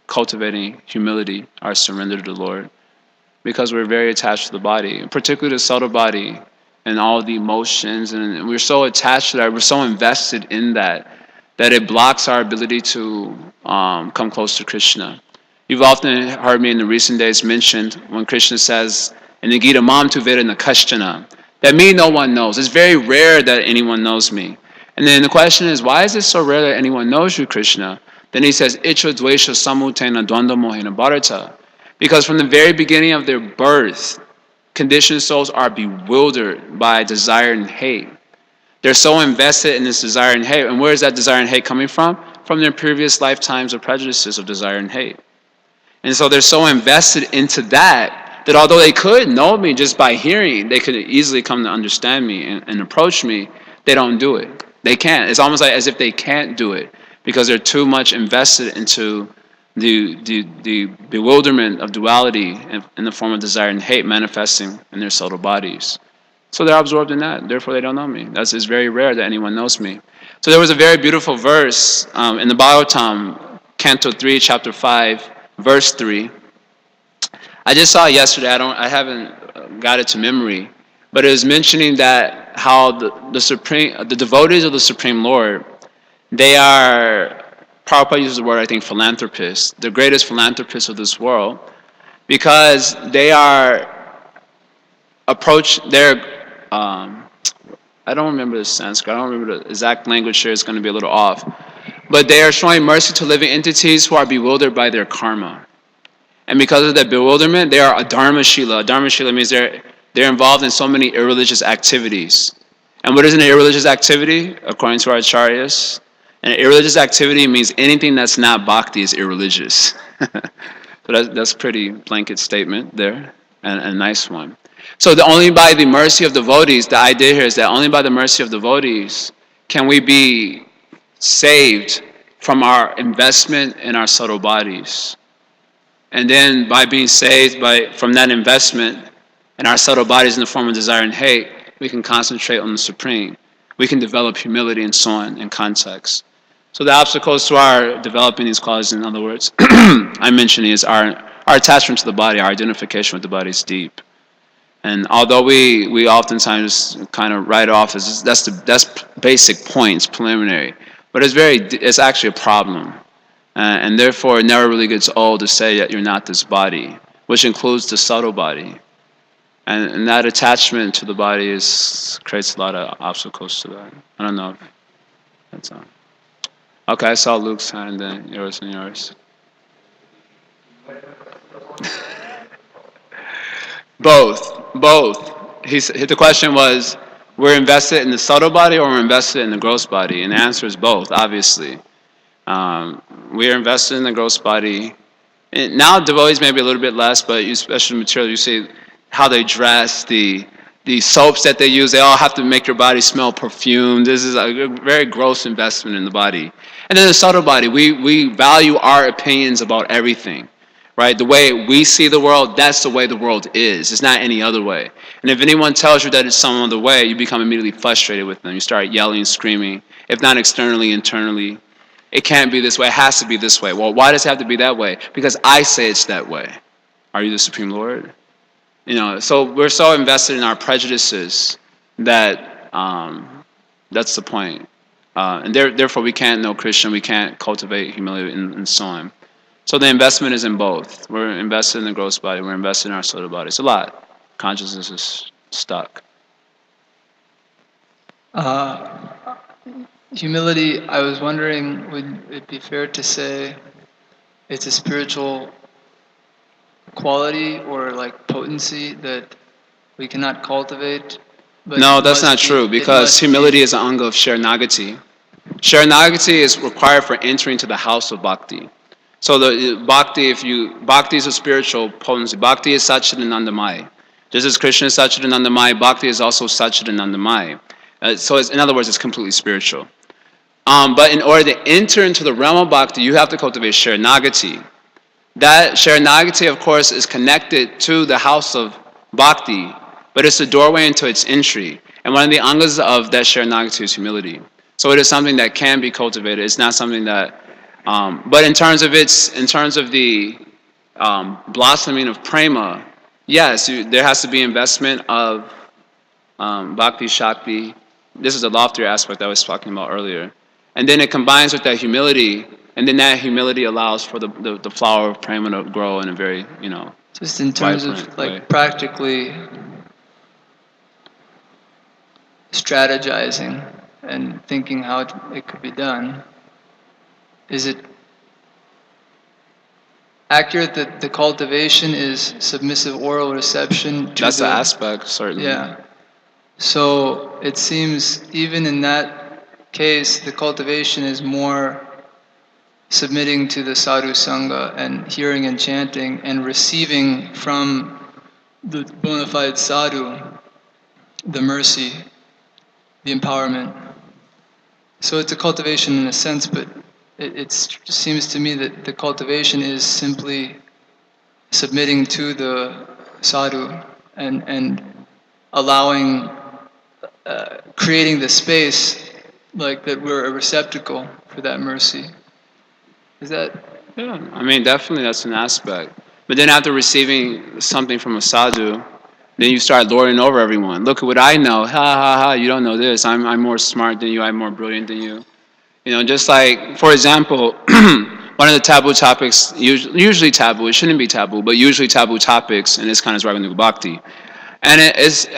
cultivating humility, our surrender to the Lord, because we're very attached to the body, particularly the subtle body and all the emotions, and we're so attached to that, we're so invested in that it blocks our ability to come close to Krishna. You've often heard me in the recent days mentioned when Krishna says in the Gita, Mam tu Veda Nakashtana, that me no one knows. It's very rare that anyone knows me. And then the question is, why is it so rare that anyone knows you, Krishna? Then he says, Icha dvesha samutena dvanda mohena bharata. Because from the very beginning of their birth, conditioned souls are bewildered by desire and hate. They're so invested in this desire and hate. And where is that desire and hate coming from? From their previous lifetimes of prejudices of desire and hate. And so they're so invested into that although they could know me just by hearing, they could easily come to understand me and approach me, they don't do it. They can't. It's almost like as if they can't do it because they're too much invested into the bewilderment of duality in the form of desire and hate manifesting in their subtle bodies. So they're absorbed in that. Therefore, they don't know me. It's very rare that anyone knows me. So there was a very beautiful verse in the Bhagavatam, Canto 3, Chapter 5, Verse 3. I just saw it yesterday. I haven't got it to memory, but it was mentioning that how the devotees of the Supreme Lord, they are, Prabhupada uses the word, I think, philanthropists, the greatest philanthropists of this world, because they are I don't remember the Sanskrit, I don't remember the exact language here, it's going to be a little off, but they are showing mercy to living entities who are bewildered by their karma. And because of that bewilderment, they are adharmashila. Adharmashila means they're involved in so many irreligious activities. And what is an irreligious activity, according to our acharyas? An irreligious activity means anything that's not bhakti is irreligious. So that's a pretty blanket statement there, and a nice one. So only by the mercy of devotees, the idea here is that only by the mercy of devotees can we be saved from our investment in our subtle bodies. And then by being saved from that investment in our subtle bodies in the form of desire and hate, we can concentrate on the Supreme. We can develop humility and so on in context. So the obstacles to our developing these qualities, in other words, I'm mentioning is our attachment to the body, our identification with the body is deep. And although we oftentimes kind of write off as that's basic points, preliminary, but it's actually a problem. And therefore, it never really gets old to say that you're not this body, which includes the subtle body. And that attachment to the body creates a lot of obstacles to that. I don't know if that's on. Okay, I saw Luke's hand, and then yours and yours. Both. The question was, we're invested in the subtle body or we're invested in the gross body? And the answer is both, obviously. We are invested in the gross body. And now devotees maybe a little bit less, but especially the material, you see how they dress, the soaps that they use, they all have to make your body smell perfumed. This is a very gross investment in the body. And then the subtle body, we value our opinions about everything, right? The way we see the world, that's the way the world is. It's not any other way. And if anyone tells you that it's some other way, you become immediately frustrated with them. You start yelling and screaming, if not externally, internally. It can't be this way. It has to be this way. Well, why does it have to be that way? Because I say it's that way. Are you the Supreme Lord? So we're so invested in our prejudices that that's the point. And therefore, we can't know Krishna. We can't cultivate humility and so on. So the investment is in both. We're invested in the gross body. We're invested in our subtle body. It's a lot. Consciousness is stuck. Humility, I was wondering, would it be fair to say it's a spiritual quality or like potency that we cannot cultivate? But no, that's not true, because humility is an anga of Sharanagati. Sharanagati is required for entering to the house of bhakti. So the bhakti, bhakti is a spiritual potency. Bhakti is Satchidanandamaya. Just as Krishna is Satchidanandamaya, bhakti is also Satchidanandamaya. So in other words, it's completely spiritual. But in order to enter into the realm of bhakti, you have to cultivate Sharanagati. That Sharanagati, of course, is connected to the house of bhakti, but it's the doorway into its entry. And one of the angas of that Sharanagati is humility. So it is something that can be cultivated. It's not something that, but in terms of the blossoming of prema, yes, there has to be investment of bhakti, shakti. This is the loftier aspect I was talking about earlier. And then it combines with that humility, and then that humility allows for the flower of prema to grow in a very, Just in terms of vibrant like way. practically strategizing and thinking how it could be done, is it accurate that the cultivation is submissive oral reception to That's the the aspect, certainly. Yeah. So it seems even in that case, the cultivation is more submitting to the sadhu sangha and hearing and chanting and receiving from the bona fide sadhu the mercy, the empowerment. So it's a cultivation in a sense, but it seems to me that the cultivation is simply submitting to the sadhu and allowing, creating the space like that we're a receptacle for that mercy. Is that? Yeah, I mean, definitely that's an aspect. But then after receiving something from a sadhu, then you start lording over everyone. Look at what I know. Ha ha ha! You don't know this. I'm more smart than you. I'm more brilliant than you. Just like, for example, one of the taboo topics, usually taboo. It shouldn't be taboo, but usually taboo topics in this kind of Raganuga Bhakti. And it is,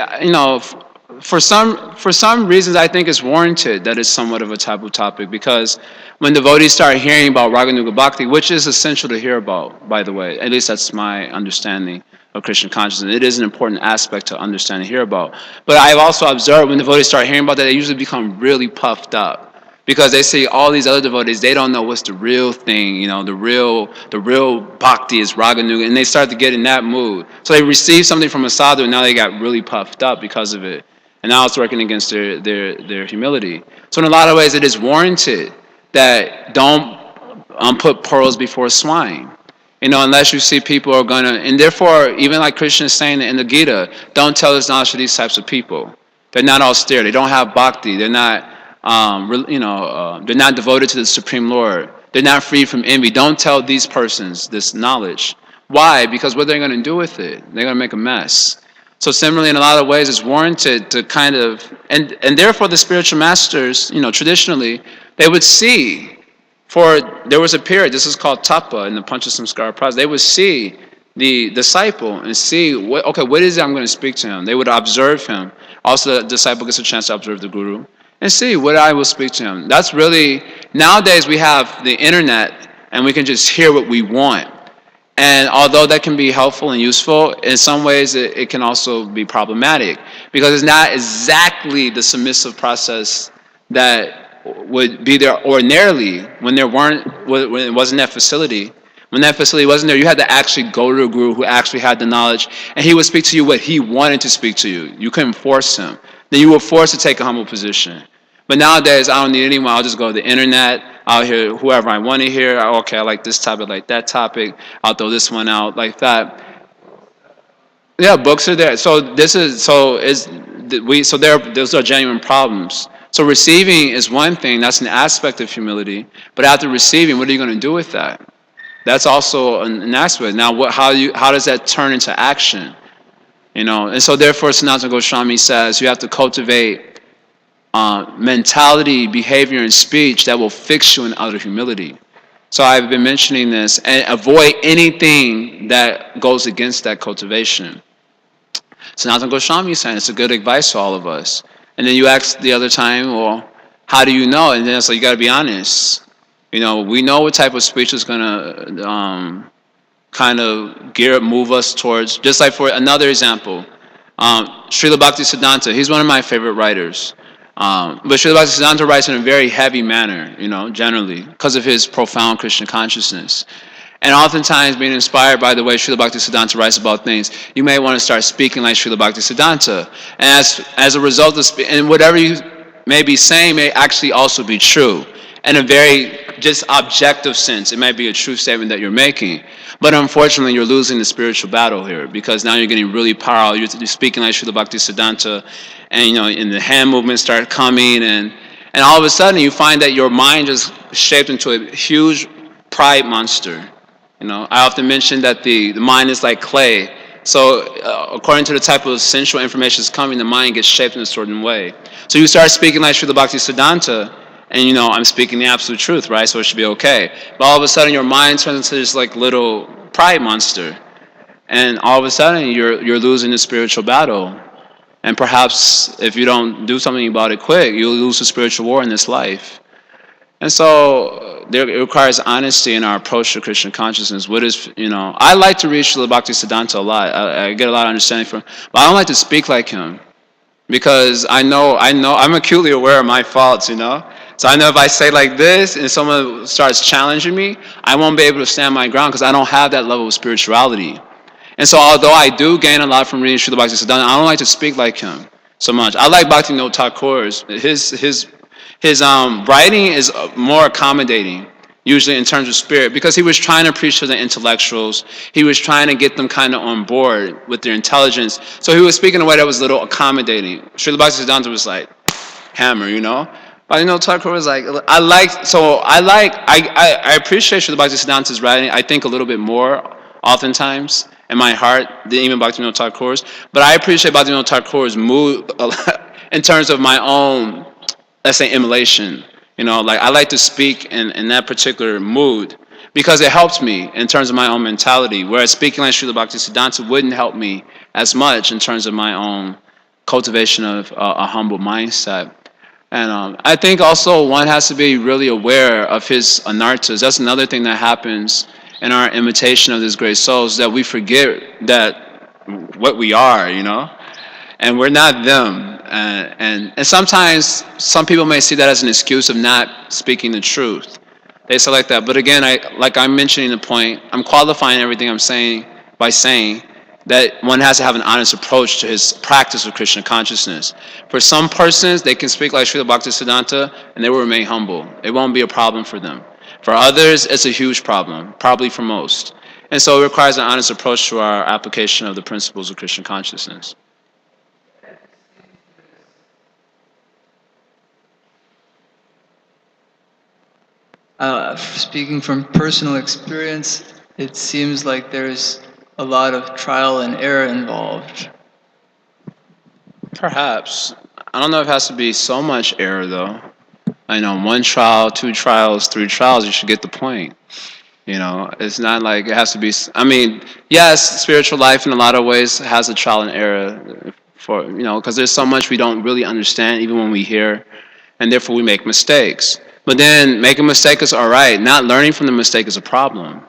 for some reasons, I think it's warranted that it's somewhat of a taboo topic, because when devotees start hearing about Raganuga Bhakti, which is essential to hear about, by the way, at least that's my understanding of Krishna consciousness. It is an important aspect to understand and hear about. But I've also observed when devotees start hearing about that, they usually become really puffed up. Because they see all these other devotees, they don't know what's the real thing, the real bhakti is Raganuga, and they start to get in that mood. So they receive something from a sadhu, and now they got really puffed up because of it. And now it's working against their humility. So in a lot of ways, it is warranted that don't put pearls before swine. Unless you see people are going to, and therefore, even like Krishna is saying in the Gita, don't tell this knowledge to these types of people. They're not austere. They don't have bhakti. They're not, they're not devoted to the Supreme Lord. They're not free from envy. Don't tell these persons this knowledge. Why? Because what they're going to do with it, they're going to make a mess. So similarly, in a lot of ways, it's warranted to kind of, and therefore the spiritual masters, traditionally, they would see, there was a period, this is called tapa in the Panchasamskara process, they would see the disciple and see, what is it I'm going to speak to him? They would observe him. Also, the disciple gets a chance to observe the guru and see what I will speak to him. That's really, nowadays we have the internet and we can just hear what we want. And although that can be helpful and useful, in some ways it can also be problematic, because it's not exactly the submissive process that would be there ordinarily when it wasn't that facility. When that facility wasn't there, you had to actually go to a guru who actually had the knowledge, and he would speak to you what he wanted to speak to you. You couldn't force him. Then you were forced to take a humble position. But nowadays, I don't need anyone. I'll just go to the internet. I'll hear whoever I want to hear. Okay, I like this topic, I like that topic. I'll throw this one out, like that. Yeah, books are there. So those are genuine problems. So receiving is one thing. That's an aspect of humility. But after receiving, what are you going to do with that? That's also an aspect. Now, how does that turn into action? And so therefore, Sanatana Goswami says you have to cultivate mentality, behavior, and speech that will fix you in utter humility. So I've been mentioning this, and avoid anything that goes against that cultivation. Sanatana Goswami is saying it's a good advice to all of us. And then you asked the other time, well, how do you know? And then it's like, you got to be honest. We know what type of speech is going to kind of move us towards, just like for another example, Srila Bhaktisiddhanta, he's one of my favorite writers. But Srila Bhaktisiddhanta writes in a very heavy manner, generally, because of his profound Krishna consciousness. And oftentimes being inspired by the way Srila Bhaktisiddhanta writes about things, you may want to start speaking like Srila Bhaktisiddhanta. And as a result of and whatever you may be saying may actually also be true. in a very just objective sense. It might be a true statement that you're making, but unfortunately, you're losing the spiritual battle here because now you're getting really powerful. You're speaking like Srila Bhakti Siddhanta, and and the hand movements start coming, and all of a sudden you find that your mind is shaped into a huge pride monster. I often mention that the mind is like clay. So according to the type of sensual information that's coming, the mind gets shaped in a certain way. So you start speaking like Srila Bhakti Siddhanta, and I'm speaking the absolute truth, right? So it should be okay. But all of a sudden your mind turns into this like little pride monster. And all of a sudden you're losing the spiritual battle. And perhaps if you don't do something about it quick, you'll lose the spiritual war in this life. And so it requires honesty in our approach to Krishna consciousness. I like to read Srila Bhakti Siddhanta a lot. I get a lot of understanding from him. But I don't like to speak like him because I know I'm acutely aware of my faults. So I know if I say like this and someone starts challenging me, I won't be able to stand my ground because I don't have that level of spirituality. And so although I do gain a lot from reading Srila Bhakti Siddhanta, I don't like to speak like him so much. I like Bhaktivinoda Thakur's. His writing is more accommodating, usually in terms of spirit, because he was trying to preach to the intellectuals. He was trying to get them kind of on board with their intelligence. So he was speaking in a way that was a little accommodating. Srila Bhakti Siddhanta was like hammer. But Thakur was like, I appreciate Srila Bhakti Siddhanta's writing. I think a little bit more oftentimes in my heart than even Bhaktivinoda Thakur's. But I appreciate Bhaktivinoda Thakur's mood in terms of my own, let's say, immolation. I like to speak in that particular mood because it helps me in terms of my own mentality, whereas speaking like Srila Bhakti Siddhanta wouldn't help me as much in terms of my own cultivation of a humble mindset. And I think also one has to be really aware of his anarthas. That's another thing that happens in our imitation of these great souls, that we forget that what we are, and we're not them. And sometimes some people may see that as an excuse of not speaking the truth. They say like that. But again, I'm mentioning the point, I'm qualifying everything I'm saying by saying that one has to have an honest approach to his practice of Krishna consciousness. For some persons, they can speak like Srila Bhakti Siddhanta and they will remain humble. It won't be a problem for them. For others, it's a huge problem, probably for most. And so it requires an honest approach to our application of the principles of Krishna consciousness. Speaking from personal experience, it seems like there's a lot of trial and error involved. Perhaps. I don't know if it has to be so much error, though. I know 1 trial, 2 trials, 3 trials, you should get the point. It's not like it has to be. Yes, spiritual life in a lot of ways has a trial and error because there's so much we don't really understand even when we hear, and therefore we make mistakes. But then making a mistake is all right. Not learning from the mistake is a problem.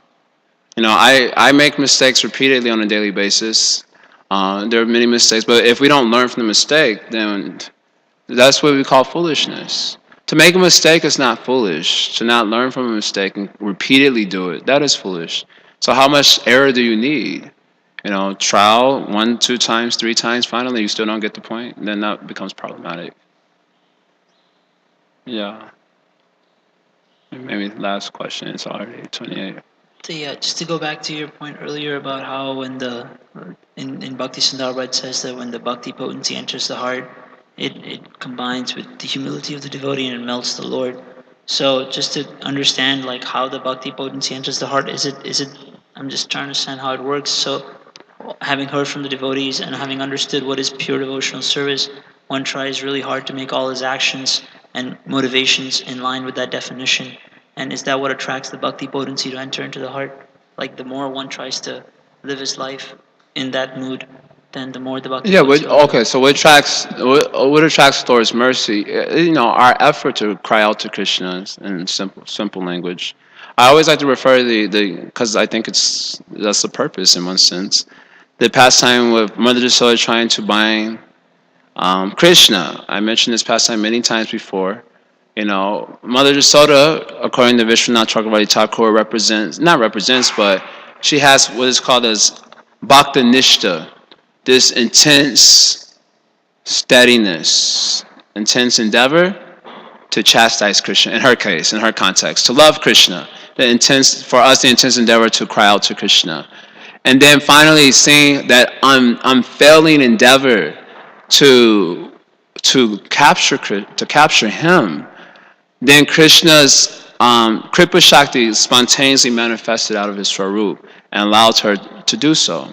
I make mistakes repeatedly on a daily basis. There are many mistakes, but if we don't learn from the mistake, then that's what we call foolishness. To make a mistake is not foolish. To not learn from a mistake and repeatedly do it, that is foolish. So how much error do you need? Trial 1, 2 times, 3 times, finally you still don't get the point, then that becomes problematic. Yeah. Maybe the last question is already 28. So yeah, just to go back to your point earlier about how when in Bhakti Sundar it says that when the bhakti potency enters the heart, it combines with the humility of the devotee and it melts the Lord. So just to understand like how the bhakti potency enters the heart, is it I'm just trying to understand how it works. So having heard from the devotees and having understood what is pure devotional service, one tries really hard to make all his actions and motivations in line with that definition. And is that what attracts the bhakti potency to enter into the heart? Like the more one tries to live his life in that mood, then the more the bhakti potency. Okay. So what attracts towards mercy? Our effort to cry out to Krishna in simple language. I always like to refer to because I think that's the purpose in one sense. The pastime with Mother Jasoda trying to bind Krishna. I mentioned this pastime many times before. Mother Jasoda, according to Vishwanath Chakravarti Thakur, but she has what is called as Bhakta Nishta, this intense steadiness, intense endeavor to chastise Krishna, in her case, in her context, to love Krishna. The intense endeavor to cry out to Krishna. And then finally seeing that unfailing endeavor to capture him. Then Krishna's Kripa Shakti spontaneously manifested out of his Swarup and allowed her to do so.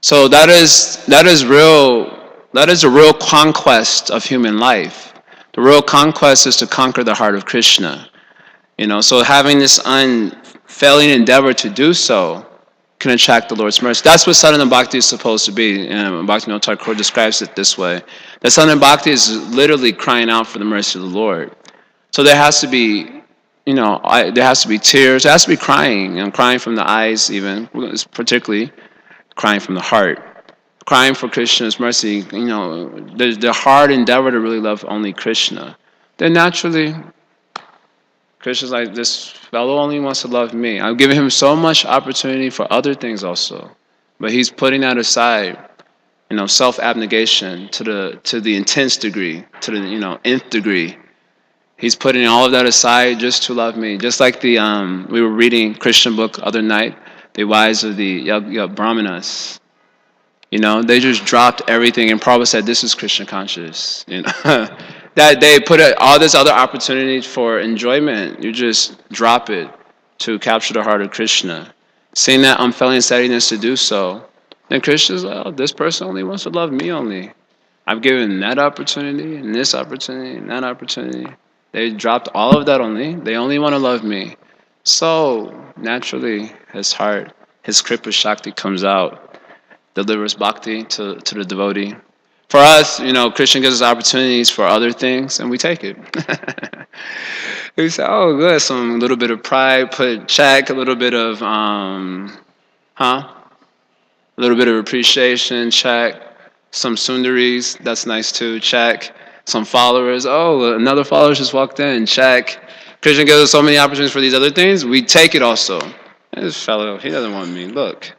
So that is a real conquest of human life. The real conquest is to conquer the heart of Krishna. So having this unfailing endeavor to do so can attract the Lord's mercy. That's what sadhana bhakti is supposed to be. Bhaktivinoda Thakur describes it this way. That sadhana bhakti is literally crying out for the mercy of the Lord. So there has to be, there has to be tears. There has to be crying, and crying from the eyes even, particularly crying from the heart. Crying for Krishna's mercy, the hard endeavor to really love only Krishna. Then naturally, Krishna's like, this fellow only wants to love me. I've given him so much opportunity for other things also. But he's putting that aside, self-abnegation to the intense degree, to the, nth degree. He's putting all of that aside just to love me. Just like we were reading Christian book other night, the wives of the Brahmanas. They just dropped everything, and Prabhupada said, this is Krishna conscious. That they put all this other opportunities for enjoyment. You just drop it to capture the heart of Krishna. Seeing that unfailing steadiness to do so, then Krishna's like, oh, this person only wants to love me only. I've given that opportunity, and this opportunity, and that opportunity. They dropped all of that only. They only want to love me. So, naturally, his heart, his Kripa Shakti comes out, delivers bhakti to the devotee. For us, Krishna gives us opportunities for other things, and we take it. We say, oh, good, some little bit of pride, check, a little bit of, a little bit of appreciation, check. Some sundaris, that's nice too, check. Some followers, oh, another follower just walked in, check. Krishna gives us so many opportunities for these other things, we take it also. This fellow, he doesn't want me, look.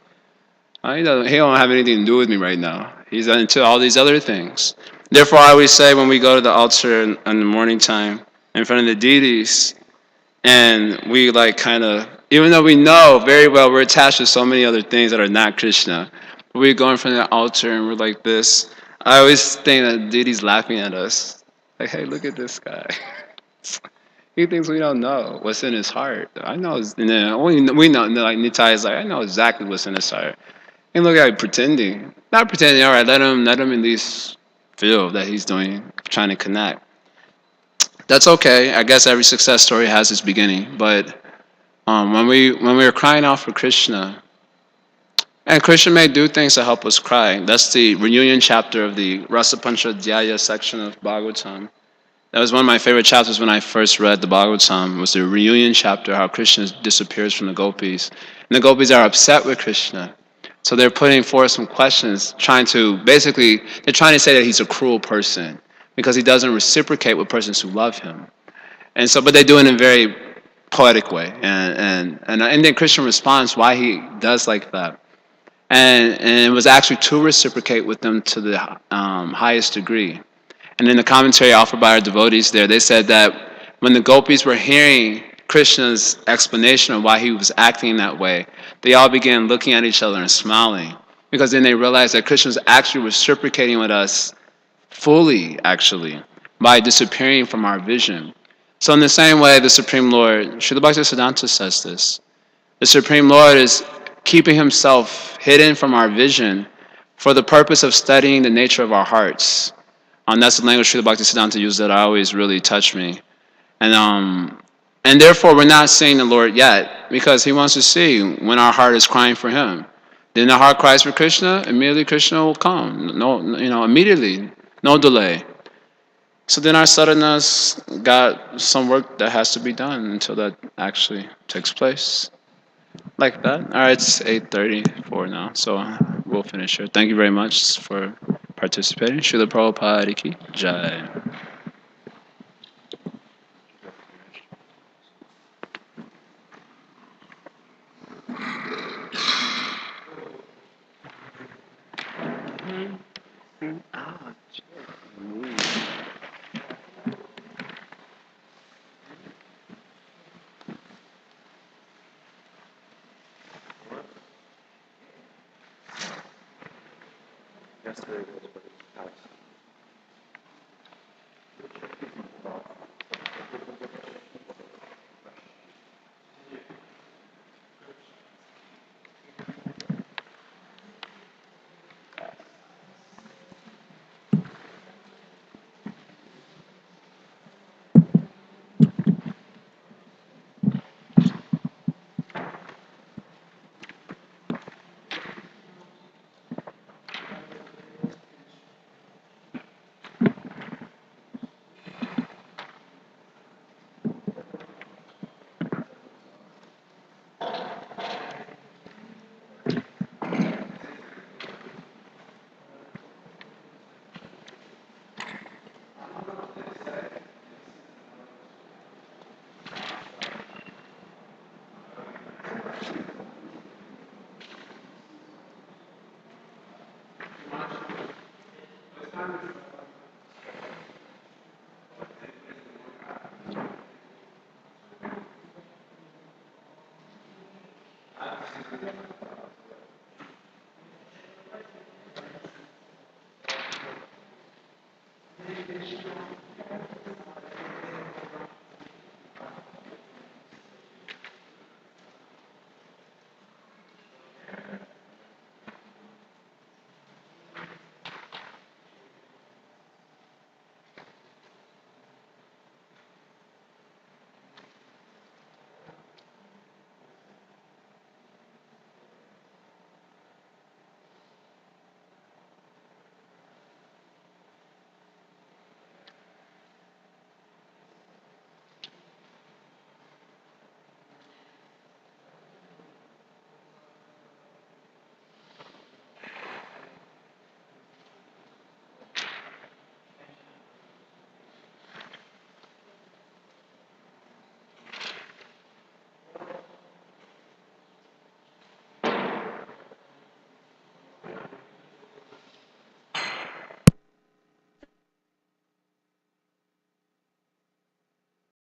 He don't have anything to do with me right now. He's into all these other things. Therefore, I always say when we go to the altar in the morning time in front of the deities, and we even though we know very well we're attached to so many other things that are not Krishna, we go in front of the altar and we're like this. I always think that the deity's laughing at us. Like, hey, look at this guy. He thinks we don't know what's in his heart. I know, we know, like Nitai is like, I know exactly what's in his heart. And look at him pretending. Not pretending, all right, let him at least feel that he's trying to connect. That's okay. I guess every success story has its beginning. But when we were crying out for Krishna, and Krishna may do things to help us cry. That's the reunion chapter of the Rasa Pancha Jaya section of Bhagavatam. That was one of my favorite chapters when I first read the Bhagavatam, was the reunion chapter, how Krishna disappears from the gopis. And the gopis are upset with Krishna. So they're putting forth some questions, they're trying to say that he's a cruel person because he doesn't reciprocate with persons who love him. And so, but they do it in a very poetic way. And then Krishna responds why he does like that. And it was actually to reciprocate with them to the highest degree. And in the commentary offered by our devotees there, they said that when the gopis were hearing Krishna's explanation of why he was acting that way, they all began looking at each other and smiling, because then they realized that Krishna was actually reciprocating with us fully, actually, by disappearing from our vision. So in the same way, the Supreme Lord, Srila Bhaktisiddhanta says this, the Supreme Lord is keeping himself hidden from our vision for the purpose of studying the nature of our hearts. And that's the language Srila Bhaktisiddhanta used that always really touched me. And therefore, we're not seeing the Lord yet, because he wants to see when our heart is crying for him. Then the heart cries for Krishna, immediately Krishna will come. No, immediately, no delay. So then our sadhanas got some work that has to be done until that actually takes place. Like that. All right, it's 8:34 now, so we'll finish here. Thank you very much for participating. Srila Prabhupada Ki Jai.